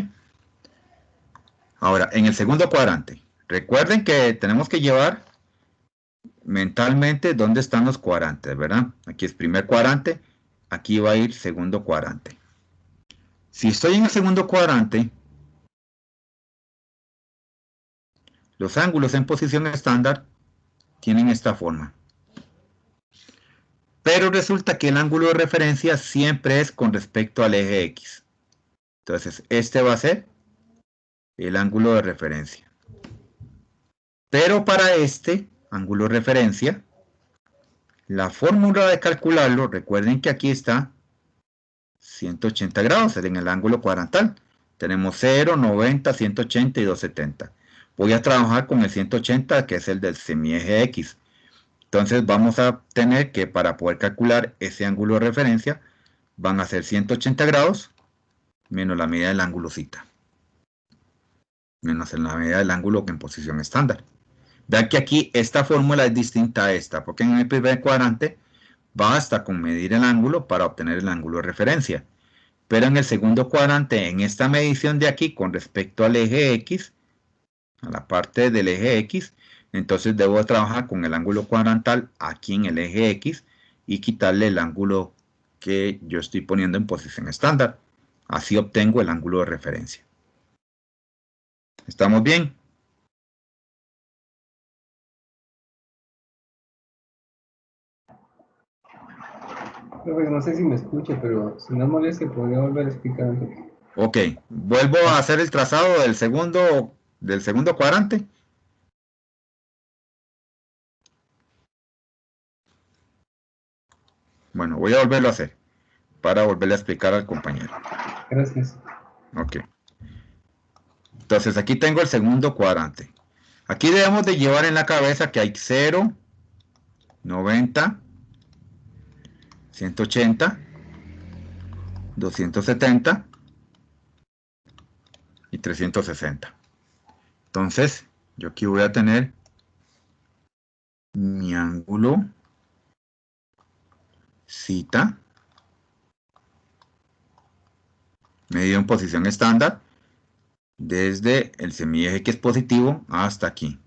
Ahora, en el segundo cuadrante, recuerden que tenemos que llevar mentalmente dónde están los cuadrantes, ¿verdad? Aquí es primer cuadrante, aquí va a ir segundo cuadrante. Si estoy en el segundo cuadrante, Los ángulos en posición estándar tienen esta forma. Pero resulta que el ángulo de referencia siempre es con respecto al eje X. Entonces, este va a ser el ángulo de referencia. Pero para este ángulo de referencia, la fórmula de calcularlo, recuerden que aquí está 180 grados en el ángulo cuadrantal. Tenemos 0, 90, 180 y 270. Voy a trabajar con el 180, que es el del semieje X. Entonces vamos a tener que para poder calcular ese ángulo de referencia, van a ser 180 grados menos la medida del ángulo θ. Menos la medida del ángulo en posición estándar. Vean que aquí esta fórmula es distinta a esta, porque en el primer cuadrante basta con medir el ángulo para obtener el ángulo de referencia. Pero en el segundo cuadrante, en esta medición de aquí con respecto al eje X, a la parte del eje X, entonces debo trabajar con el ángulo cuadrantal aquí en el eje X y quitarle el ángulo que yo estoy poniendo en posición estándar. Así obtengo el ángulo de referencia. ¿Estamos bien? Profe, no sé si me escucha, pero si no molesta, podría volver a explicar un poco. Ok, vuelvo a hacer el trazado del segundo cuadrante. Bueno, voy a volverlo a hacer para volverle a explicar al compañero. Gracias. Ok. Entonces aquí tengo el segundo cuadrante. Aquí debemos de llevar en la cabeza que hay 0, 90, 180, 270 y 360. Entonces, yo aquí voy a tener mi ángulo θ medido en posición estándar desde el semieje que es positivo hasta aquí.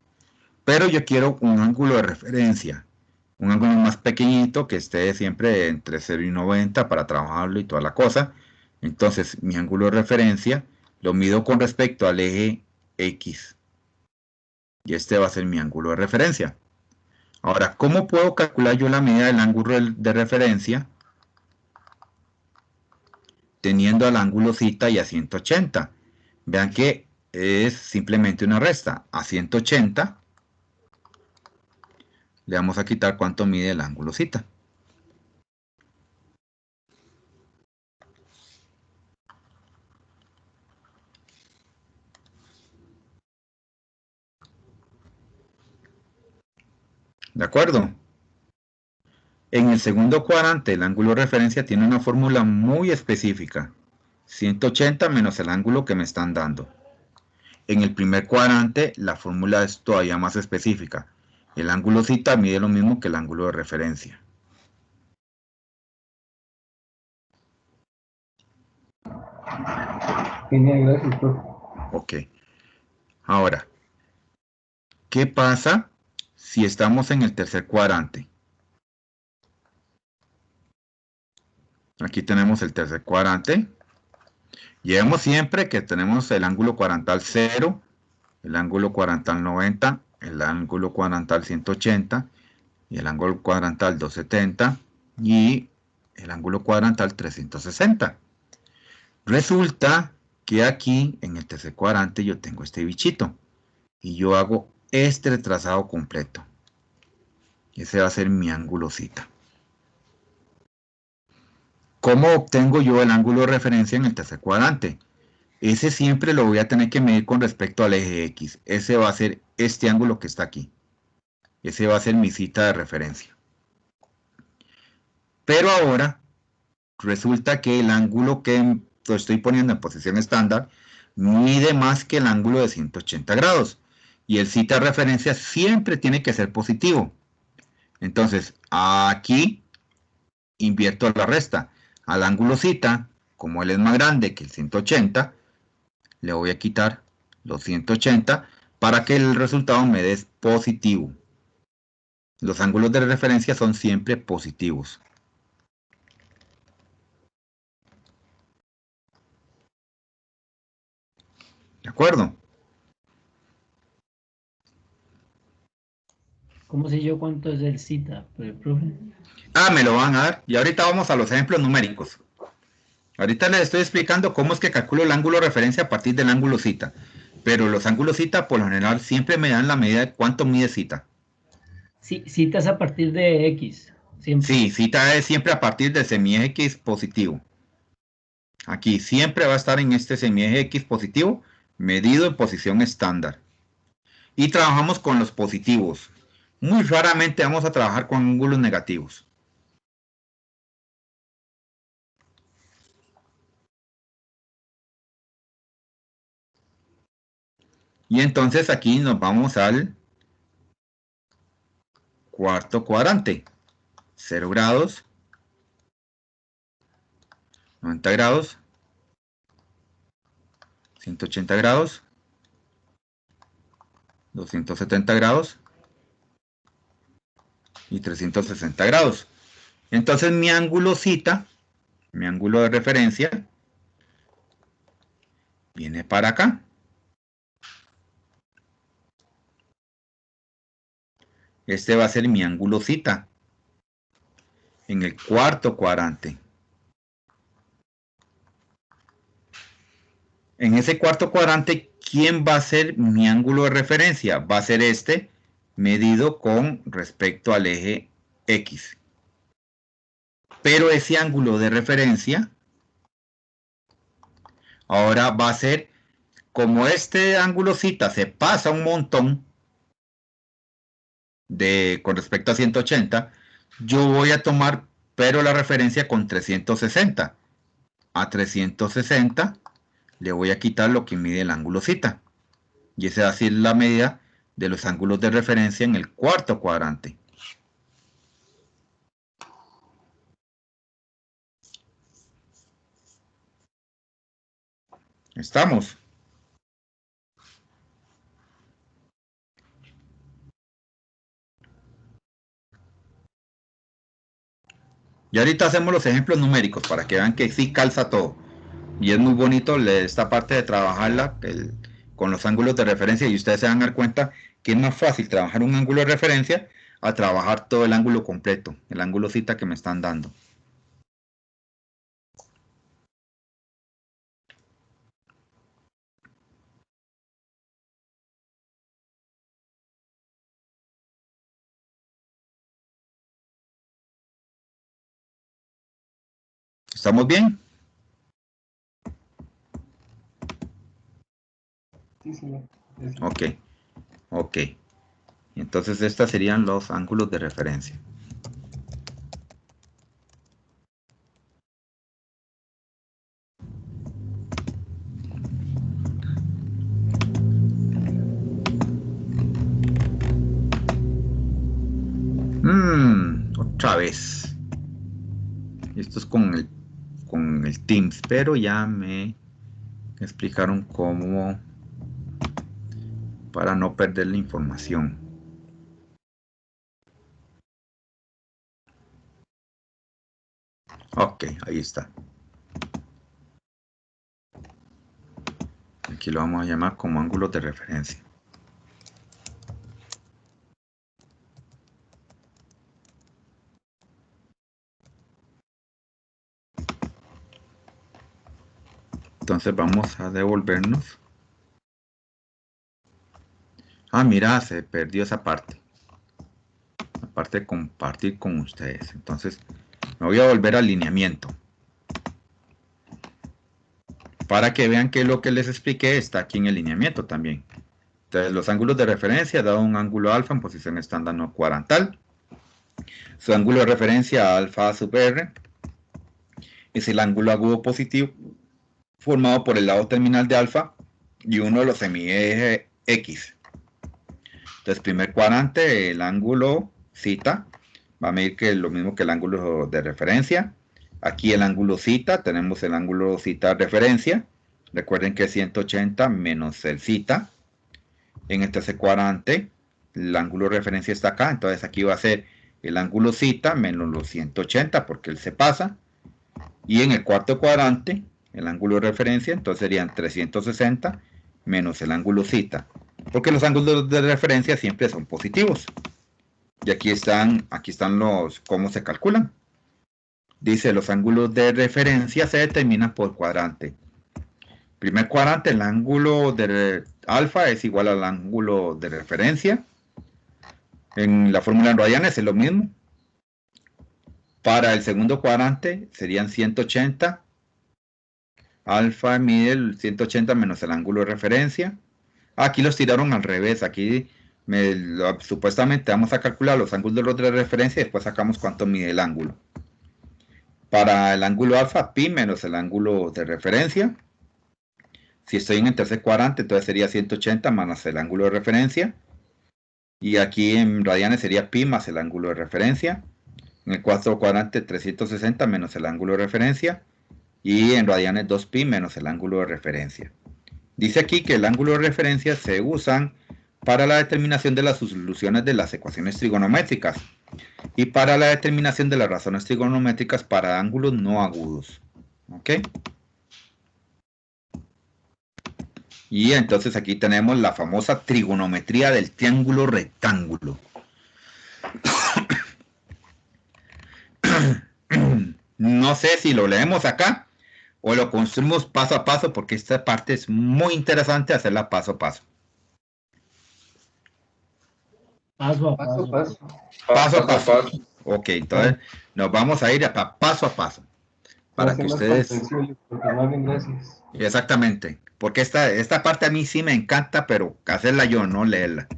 Pero yo quiero un ángulo de referencia, un ángulo más pequeñito que esté siempre entre 0 y 90 para trabajarlo y toda la cosa. Entonces mi ángulo de referencia lo mido con respecto al eje X. Y este va a ser mi ángulo de referencia. Ahora, ¿cómo puedo calcular yo la medida del ángulo de referencia? Teniendo al ángulo θ y a 180. Vean que es simplemente una resta. A 180 le vamos a quitar cuánto mide el ángulo θ. ¿De acuerdo? En el segundo cuadrante, el ángulo de referencia tiene una fórmula muy específica. 180 menos el ángulo que me están dando. En el primer cuadrante, la fórmula es todavía más específica. El ángulo θ mide lo mismo que el ángulo de referencia. Genial, gracias, profe. Ok. Ahora, ¿qué pasa si estamos en el tercer cuadrante? Aquí tenemos el tercer cuadrante. Llevemos siempre que tenemos el ángulo cuadrantal 0, el ángulo cuadrantal 90, el ángulo cuadrantal 180 y el ángulo cuadrantal 270 y el ángulo cuadrantal 360. Resulta que aquí en el tercer cuadrante yo tengo este bichito y yo hago este trazado completo. Ese va a ser mi ángulo θ. ¿Cómo obtengo yo el ángulo de referencia en el tercer cuadrante? Ese siempre lo voy a tener que medir con respecto al eje X. Ese va a ser este ángulo que está aquí. Ese va a ser mi θ de referencia. Pero ahora resulta que el ángulo que estoy poniendo en posición estándar mide más que el ángulo de 180 grados. Y el θ de referencia siempre tiene que ser positivo. Entonces, aquí invierto la resta. Al ángulo θ, como él es más grande que el 180, le voy a quitar los 180 para que el resultado me dé positivo. Los ángulos de referencia son siempre positivos. ¿De acuerdo? ¿Cómo sé yo cuánto es el cita, profe? Ah, me lo van a dar. Y ahorita vamos a los ejemplos numéricos. Ahorita les estoy explicando cómo es que calculo el ángulo de referencia a partir del ángulo cita. Pero los ángulos cita, por lo general, siempre me dan la medida de cuánto mide cita. Sí, cita es a partir de X. Siempre. Sí, cita es siempre a partir del semieje X positivo. Aquí siempre va a estar en este semieje X positivo, medido en posición estándar. Y trabajamos con los positivos. Muy raramente vamos a trabajar con ángulos negativos. Y entonces aquí nos vamos al cuarto cuadrante. 0 grados, 90 grados, 180 grados, 270 grados y 360 grados. Entonces mi ángulo cita, mi ángulo de referencia, viene para acá. Este va a ser mi ángulo cita en el cuarto cuadrante. En ese cuarto cuadrante, ¿quién va a ser mi ángulo de referencia? Va a ser este, medido con respecto al eje X. Pero ese ángulo de referencia ahora va a ser, como este ángulo cita se pasa un montón con respecto a 180, yo voy a tomar, pero la referencia con 360. A 360 le voy a quitar lo que mide el ángulo cita. Y esa va a ser la medida de los ángulos de referencia en el cuarto cuadrante. ¿Estamos? Y ahorita hacemos los ejemplos numéricos para que vean que sí calza todo. Y es muy bonito esta parte de trabajarla con los ángulos de referencia, y ustedes se van a dar cuenta que es más fácil trabajar un ángulo de referencia a trabajar todo el ángulo completo, el ángulo cita que me están dando. ¿Estamos bien? Sí, señor. Ok, ok. Entonces estos serían los ángulos de referencia. Otra vez. Esto es con el Teams, pero ya me explicaron cómo, para no perder la información. Ok, ahí está. Aquí lo vamos a llamar como ángulos de referencia. Entonces vamos a devolvernos. Ah, mira, se perdió esa parte. La parte de compartir con ustedes. Entonces me voy a volver al lineamiento. Para que vean que lo que les expliqué está aquí en el lineamiento también. Entonces los ángulos de referencia, dado un ángulo alfa en posición estándar no cuadrantal. Su ángulo de referencia alfa sub r es el ángulo agudo positivo formado por el lado terminal de alfa y uno de los semiejes X. Entonces, primer cuadrante, el ángulo cita va a medir que es lo mismo que el ángulo de referencia. Aquí el ángulo cita, tenemos el ángulo cita referencia. Recuerden que es 180 menos el cita. En el tercer cuadrante, el ángulo de referencia está acá, entonces aquí va a ser el ángulo cita menos los 180 porque él se pasa. Y en el cuarto cuadrante, el ángulo de referencia, entonces serían 360 menos el ángulo cita, porque los ángulos de referencia siempre son positivos. Y aquí están los, cómo se calculan. Dice, los ángulos de referencia se determinan por cuadrante. Primer cuadrante, el ángulo de alfa es igual al ángulo de referencia. En la fórmula en radianes es lo mismo. Para el segundo cuadrante serían 180. Alfa mide el 180 menos el ángulo de referencia. Aquí los tiraron al revés. Aquí supuestamente vamos a calcular los ángulos de referencia y después sacamos cuánto mide el ángulo. Para el ángulo alfa, pi menos el ángulo de referencia. Si estoy en el tercer cuadrante, entonces sería 180 más el ángulo de referencia. Y aquí en radianes sería pi más el ángulo de referencia. En el cuarto cuadrante, 360 menos el ángulo de referencia. Y en radianes 2pi menos el ángulo de referencia. Dice aquí que el ángulo de referencia se usan para la determinación de las soluciones de las ecuaciones trigonométricas y para la determinación de las razones trigonométricas para ángulos no agudos. ¿Ok? Y entonces aquí tenemos la famosa trigonometría del triángulo rectángulo. No sé si lo leemos acá o lo construimos paso a paso, porque esta parte es muy interesante hacerla paso a paso. Paso a paso. Paso a paso. Ok, entonces nos vamos a ir paso a paso. Para que ustedes... Gracias. Exactamente. Porque esta parte a mí sí me encanta, pero hacerla yo, no leerla.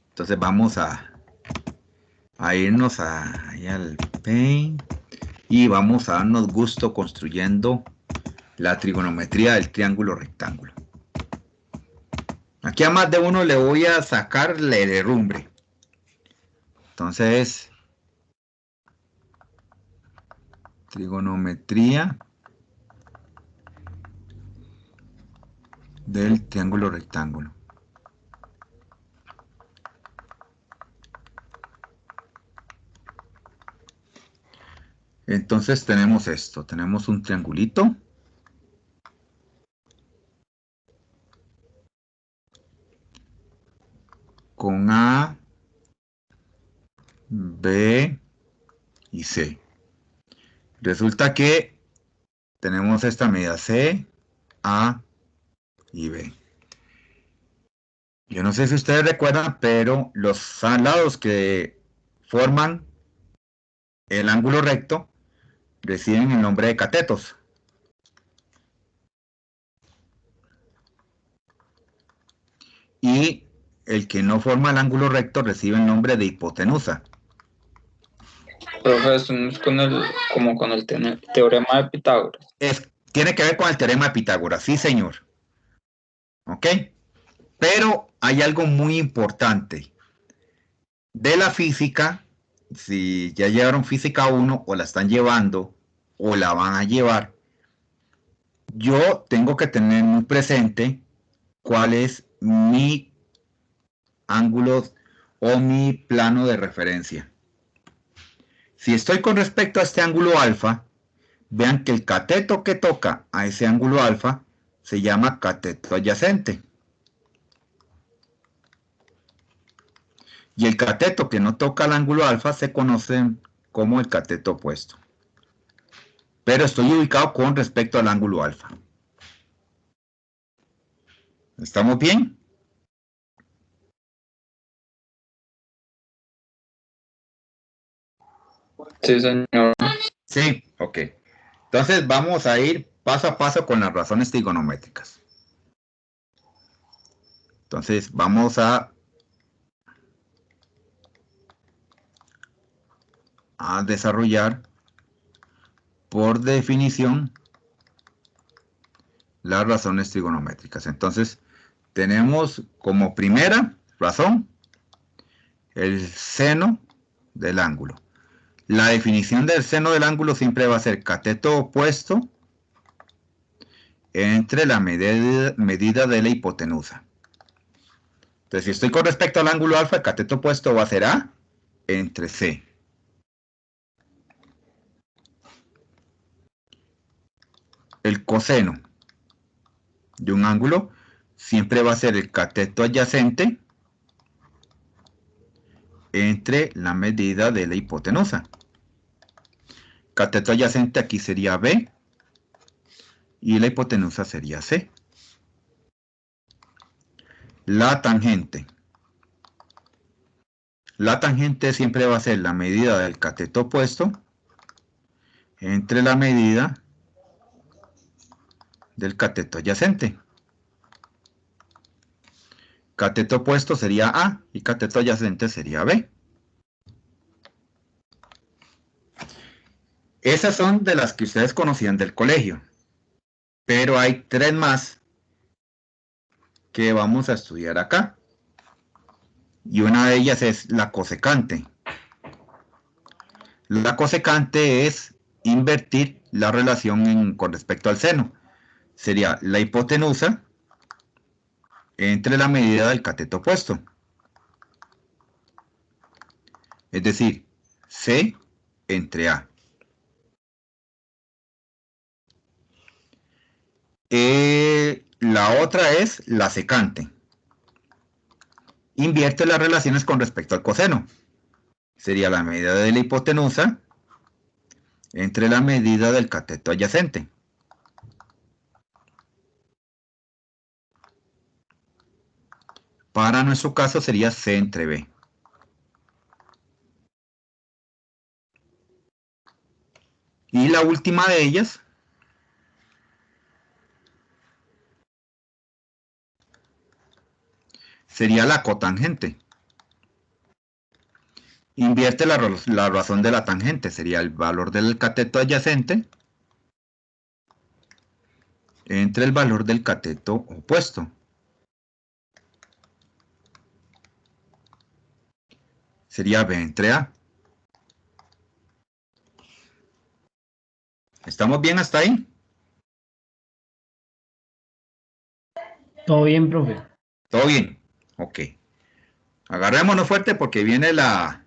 Entonces vamos a irnos ahí al Paint y vamos a darnos gusto construyendo la trigonometría del triángulo rectángulo. Aquí a más de uno le voy a sacar la derrumbe. Entonces, trigonometría del triángulo rectángulo. Entonces tenemos esto, tenemos un triangulito. Con A, B y C. Resulta que tenemos esta medida C, A y B. Yo no sé si ustedes recuerdan, pero los lados que forman el ángulo recto reciben el nombre de catetos. Y el que no forma el ángulo recto recibe el nombre de hipotenusa. Profe, esto no es como con el teorema de Pitágoras. Tiene que ver con el teorema de Pitágoras, sí señor. ¿Ok? Pero hay algo muy importante. De la física, si ya llevaron física 1 o la están llevando o la van a llevar, yo tengo que tener muy presente cuál es mi ángulo o mi plano de referencia. Si estoy con respecto a este ángulo alfa, vean que el cateto que toca a ese ángulo alfa se llama cateto adyacente. Y el cateto que no toca al ángulo alfa se conoce como el cateto opuesto. Pero estoy ubicado con respecto al ángulo alfa. ¿Estamos bien? Sí, señor. Sí, ok. Entonces vamos a ir paso a paso con las razones trigonométricas. Entonces vamos a desarrollar por definición las razones trigonométricas. Entonces tenemos como primera razón el seno del ángulo. La definición del seno del ángulo siempre va a ser cateto opuesto entre la medida de la hipotenusa. Entonces, si estoy con respecto al ángulo alfa, el cateto opuesto va a ser A entre C. El coseno de un ángulo siempre va a ser el cateto adyacente entre la medida de la hipotenusa. Cateto adyacente aquí sería B y la hipotenusa sería C. La tangente. La tangente siempre va a ser la medida del cateto opuesto entre la medida del cateto adyacente. Cateto opuesto sería A y cateto adyacente sería B. Esas son de las que ustedes conocían del colegio, pero hay 3 más que vamos a estudiar acá. Y una de ellas es la cosecante. La cosecante es invertir la relación con respecto al seno. Sería la hipotenusa entre la medida del cateto opuesto. Es decir, C entre A. La otra es la secante. Invierte las relaciones con respecto al coseno. Sería la medida de la hipotenusa entre la medida del cateto adyacente. Para nuestro caso sería C entre B. Y la última de ellas sería la cotangente. Invierte la razón de la tangente, sería el valor del cateto adyacente entre el valor del cateto opuesto. Sería B entre A. ¿Estamos bien hasta ahí? Todo bien, profe. ¿Todo bien? Ok. Agarrémonos fuerte porque viene la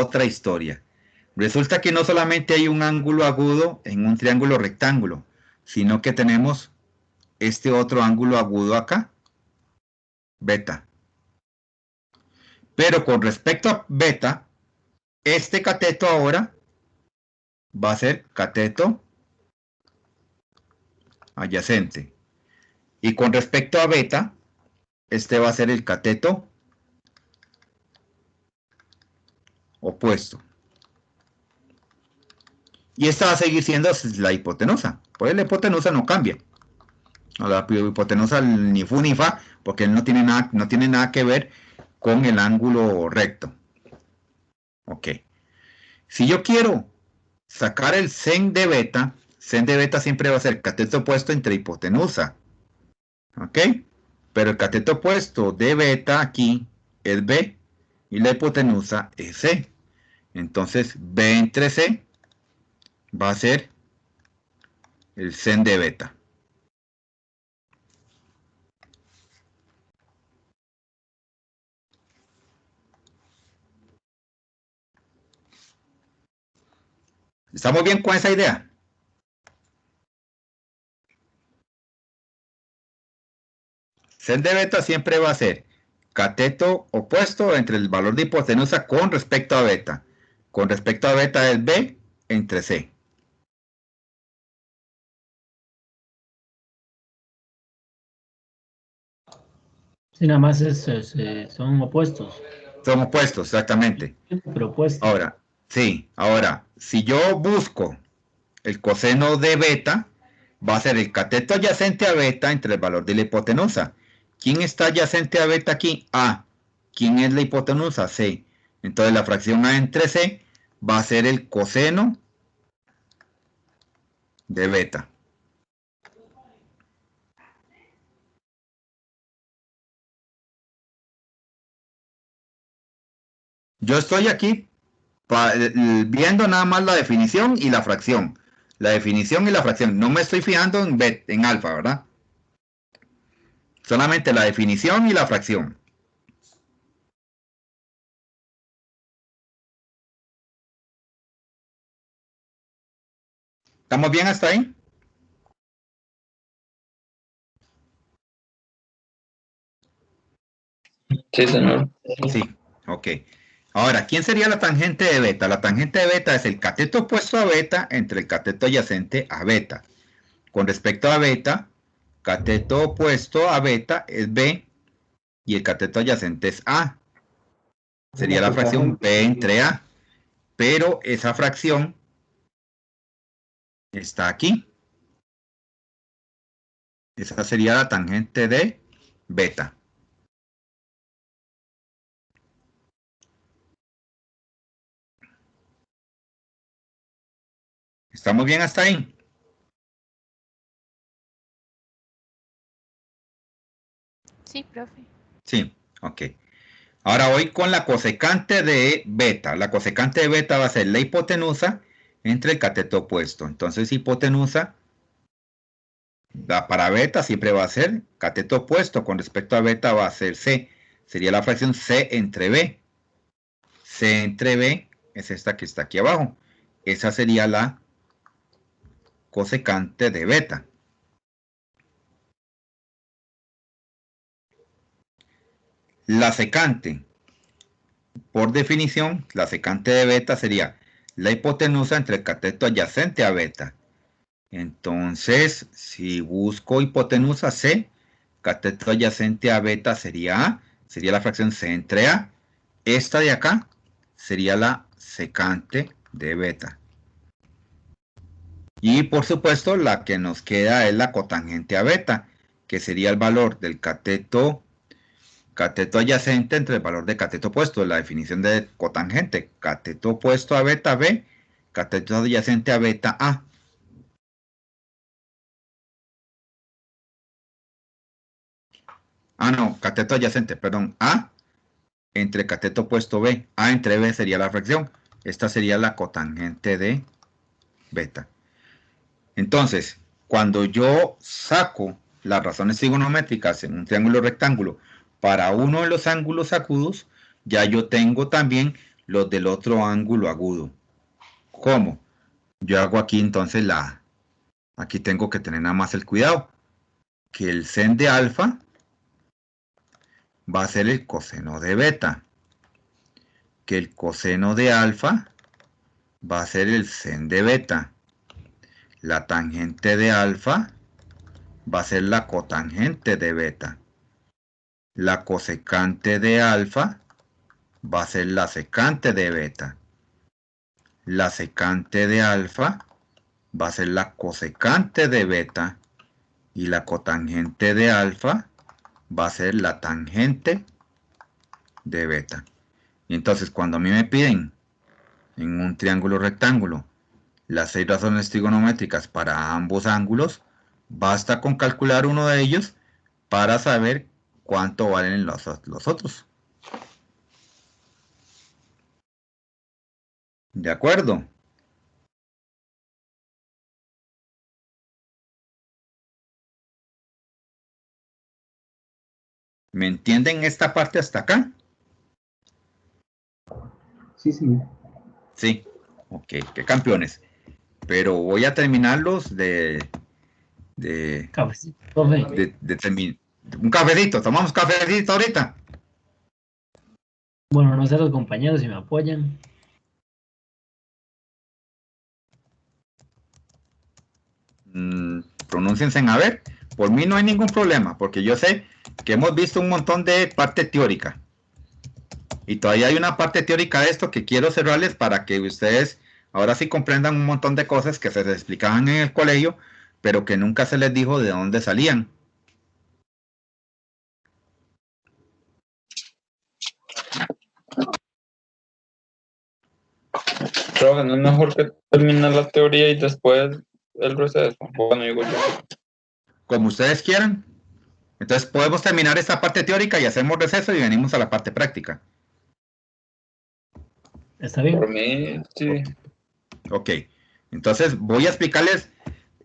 otra historia. Resulta que no solamente hay un ángulo agudo en un triángulo rectángulo, sino que tenemos este otro ángulo agudo acá, beta. Pero con respecto a beta, este cateto ahora va a ser cateto adyacente. Y con respecto a beta, este va a ser el cateto opuesto. Y esta va a seguir siendo la hipotenusa. Pues la hipotenusa no cambia. La hipotenusa ni fu ni fa, porque no tiene nada que ver con el ángulo recto. Ok. Si yo quiero sacar el sen de beta siempre va a ser cateto opuesto entre hipotenusa. ¿Ok? Pero el cateto opuesto de beta aquí es B y la hipotenusa es C. Entonces B entre C va a ser el sen de beta. ¿Estamos bien con esa idea? Sen de beta siempre va a ser cateto opuesto entre el valor de hipotenusa con respecto a beta. Con respecto a beta es B entre C. Sí, nada más son opuestos. Son opuestos, exactamente. Pero opuestos. Ahora, si yo busco el coseno de beta, va a ser el cateto adyacente a beta entre el valor de la hipotenusa. ¿Quién está adyacente a beta aquí? A. ¿Quién es la hipotenusa? C. Entonces la fracción A entre C va a ser el coseno de beta. Yo estoy aquí viendo nada más la definición y la fracción. La definición y la fracción. No me estoy fijando en alfa, ¿verdad? Solamente la definición y la fracción. ¿Estamos bien hasta ahí? Sí, señor. Sí, ok. Ahora, ¿quién sería la tangente de beta? La tangente de beta es el cateto opuesto a beta entre el cateto adyacente a beta. Con respecto a beta, cateto opuesto a beta es B y el cateto adyacente es A. Sería la fracción B entre A. Pero esa fracción está aquí. Esa sería la tangente de beta. ¿Estamos bien hasta ahí? Sí, profe. Sí, ok. Ahora voy con la cosecante de beta. La cosecante de beta va a ser la hipotenusa entre el cateto opuesto. Entonces, hipotenusa para beta siempre va a ser cateto opuesto. Con respecto a beta va a ser C. Sería la fracción C entre B. C entre B es esta que está aquí abajo. Esa sería la cosecante de beta. La secante. Por definición, la secante de beta sería la hipotenusa entre el cateto adyacente a beta. Entonces, si busco hipotenusa C, cateto adyacente a beta sería A, sería la fracción C entre A. Esta de acá sería la secante de beta. Y por supuesto, la que nos queda es la cotangente a beta, que sería el valor del cateto adyacente entre el valor de cateto opuesto. La definición de cotangente: cateto opuesto a beta B, cateto adyacente a beta A. Ah, no, cateto adyacente, perdón, A entre cateto opuesto B. A entre B sería la fracción. Esta sería la cotangente de beta. Entonces, cuando yo saco las razones trigonométricas en un triángulo rectángulo para uno de los ángulos agudos, ya yo tengo también los del otro ángulo agudo. ¿Cómo? Yo hago aquí entonces aquí tengo que tener nada más el cuidado, que el sen de alfa va a ser el coseno de beta, que el coseno de alfa va a ser el sen de beta, la tangente de alfa va a ser la cotangente de beta, la cosecante de alfa va a ser la secante de beta, la secante de alfa va a ser la cosecante de beta y la cotangente de alfa va a ser la tangente de beta. Y entonces cuando a mí me piden en un triángulo rectángulo las 6 razones trigonométricas para ambos ángulos, basta con calcular uno de ellos para saber cuánto valen los otros. ¿De acuerdo? ¿Me entienden esta parte hasta acá? Sí, sí. Sí. Ok, qué campeones. Pero voy a terminarlos Cafecito, profe. un cafecito, tomamos cafecito ahorita. Bueno, no sé los compañeros si me apoyan. Pronúnciense a ver. Por mí no hay ningún problema, porque yo sé que hemos visto un montón de parte teórica. Y todavía hay una parte teórica de esto que quiero cerrarles para que ustedes ahora sí comprendan un montón de cosas que se les explicaban en el colegio, pero que nunca se les dijo de dónde salían. Creo que no es mejor que termine la teoría y después el receso. Bueno, digo yo. Como ustedes quieran. Entonces podemos terminar esta parte teórica y hacemos receso y venimos a la parte práctica. ¿Está bien? Por mí, sí. Ok. Entonces voy a explicarles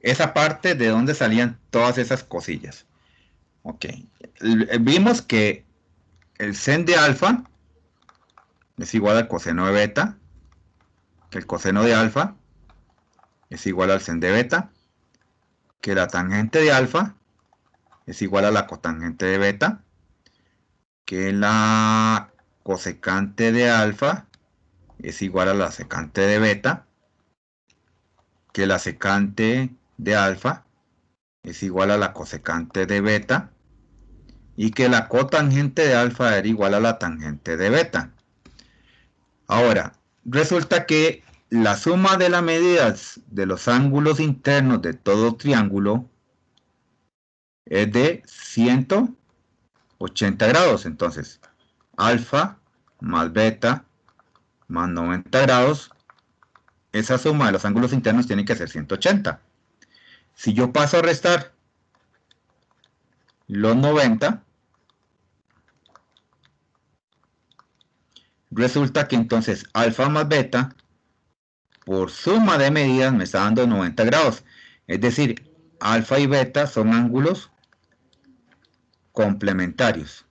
esa parte de dónde salían todas esas cosillas. Ok. Vimos que el sen de alfa es igual al coseno de beta, que el coseno de alfa es igual al sen de beta, que la tangente de alfa es igual a la cotangente de beta, que la cosecante de alfa es igual a la secante de beta, que la secante de alfa es igual a la cosecante de beta, y que la cotangente de alfa era igual a la tangente de beta. Ahora, resulta que la suma de las medidas de los ángulos internos de todo triángulo es de 180 grados. Entonces, alfa más beta más 90 grados, esa suma de los ángulos internos tiene que ser 180. Si yo paso a restar los 90, resulta que entonces alfa más beta por suma de medidas me está dando 90 grados. Es decir, alfa y beta son ángulos complementarios.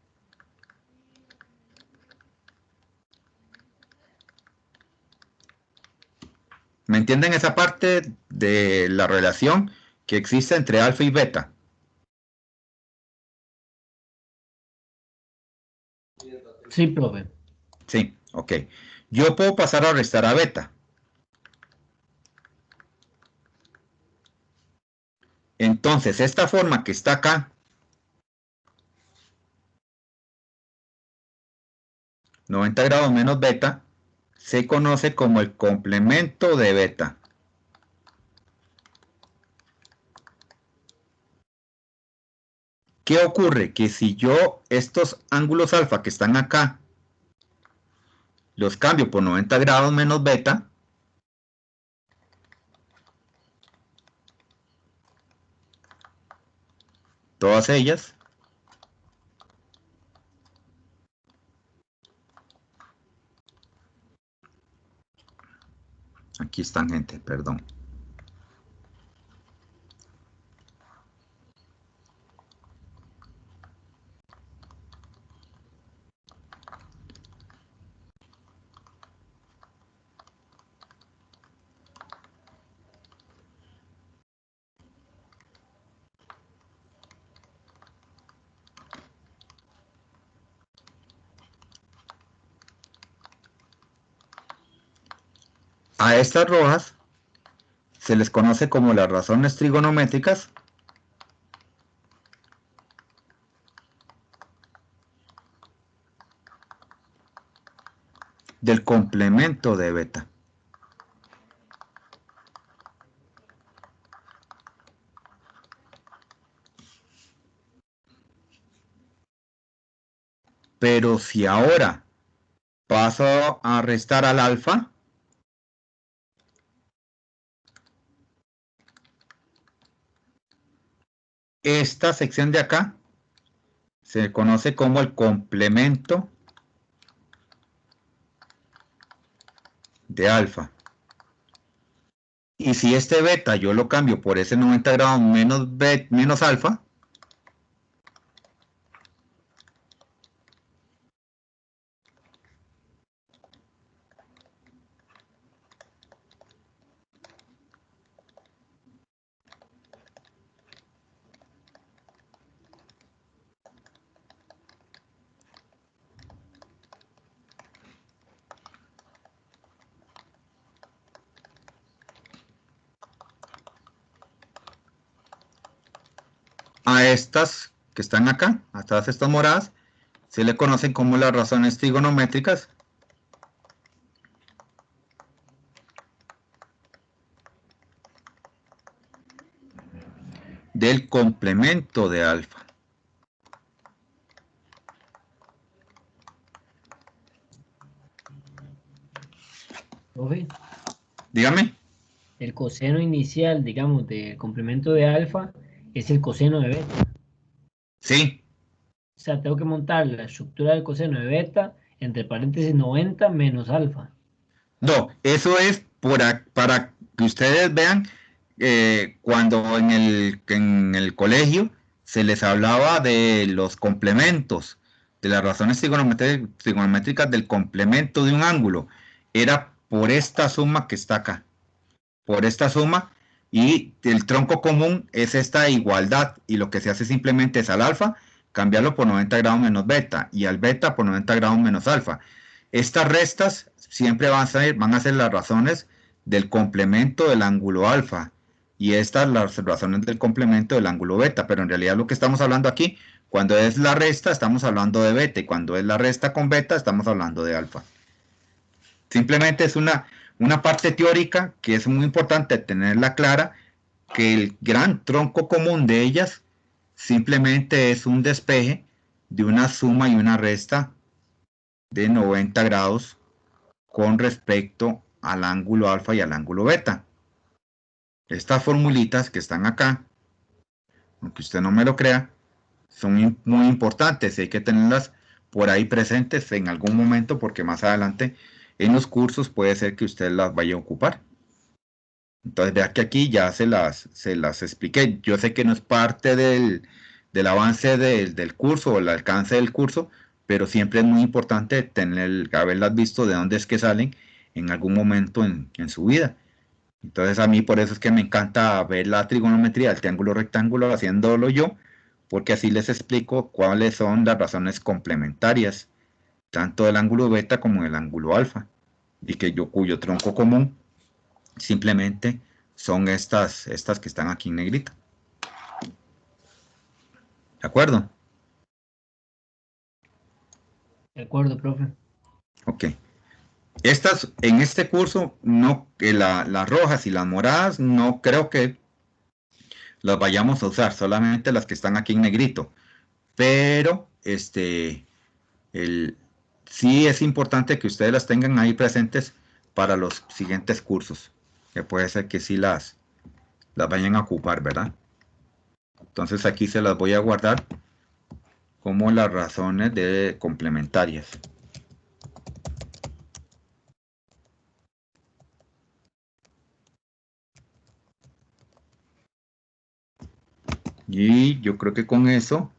¿Me entienden esa parte de la relación que existe entre alfa y beta? Sí, profe. Sí, ok. Yo puedo pasar a restar a beta. Entonces, esta forma que está acá, 90 grados menos beta, se conoce como el complemento de beta. ¿Qué ocurre? Que si yo estos ángulos alfa que están acá los cambio por 90 grados menos beta, todas ellas, aquí están, gente, perdón. A estas rojas se les conoce como las razones trigonométricas del complemento de beta. Pero si ahora paso a restar al alfa, esta sección de acá se conoce como el complemento de alfa. Y si este beta yo lo cambio por ese 90 grados menos alfa, a estas que están acá, a todas estas moradas, se le conocen como las razones trigonométricas del complemento de alfa. Profe, Dígame. el coseno inicial, digamos, del complemento de alfa es el coseno de beta. Sí. O sea, tengo que montar la estructura del coseno de beta entre paréntesis 90 menos alfa. No, eso es para que ustedes vean cuando en el colegio se les hablaba de los complementos, de las razones trigonométricas del complemento de un ángulo. Era por esta suma que está acá. Por esta suma, y el tronco común es esta igualdad, y lo que se hace simplemente es al alfa cambiarlo por 90 grados menos beta y al beta por 90 grados menos alfa. Estas restas siempre van a ser las razones del complemento del ángulo alfa y estas las razones del complemento del ángulo beta, pero en realidad lo que estamos hablando aquí, cuando es la resta estamos hablando de beta y cuando es la resta con beta estamos hablando de alfa. Simplemente es una parte teórica que es muy importante tenerla clara, que el gran tronco común de ellas simplemente es un despeje de una suma y una resta de 90 grados con respecto al ángulo alfa y al ángulo beta. Estas formulitas que están acá, aunque usted no me lo crea, son muy importantes y hay que tenerlas por ahí presentes en algún momento porque más adelante en los cursos puede ser que usted las vaya a ocupar. Entonces vea que aquí ya se las expliqué. Yo sé que no es parte del avance del curso o el alcance del curso, pero siempre es muy importante haberlas visto de dónde es que salen en algún momento en su vida. Entonces a mí por eso es que me encanta ver la trigonometría del triángulo rectángulo haciéndolo yo, porque así les explico cuáles son las razones complementarias, tanto del ángulo beta como del ángulo alfa, y cuyo tronco común simplemente son estas que están aquí en negrita. ¿De acuerdo? De acuerdo, profe. Ok. Estas, en este curso, no, las rojas y las moradas, no creo que las vayamos a usar, solamente las que están aquí en negrito. Pero, sí es importante que ustedes las tengan ahí presentes para los siguientes cursos, que puede ser que sí las vayan a ocupar, ¿verdad? Entonces aquí se las voy a guardar como las razones complementarias. Y yo creo que con eso,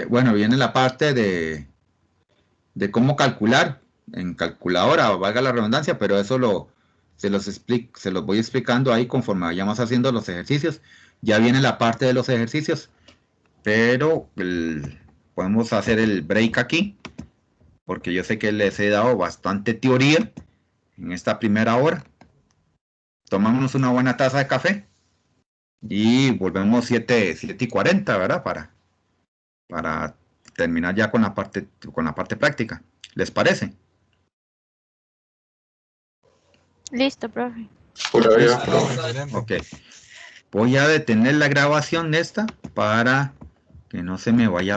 bueno, viene la parte de cómo calcular en calculadora, valga la redundancia, pero eso se los voy explicando ahí conforme vayamos haciendo los ejercicios. Ya viene la parte de los ejercicios, pero podemos hacer el break aquí, porque yo sé que les he dado bastante teoría en esta primera hora. Tomámonos una buena taza de café y volvemos 7:40, ¿verdad? Para terminar ya con la parte práctica. ¿Les parece? Listo, profe. Ok. Voy a detener la grabación de esta para que no se me vaya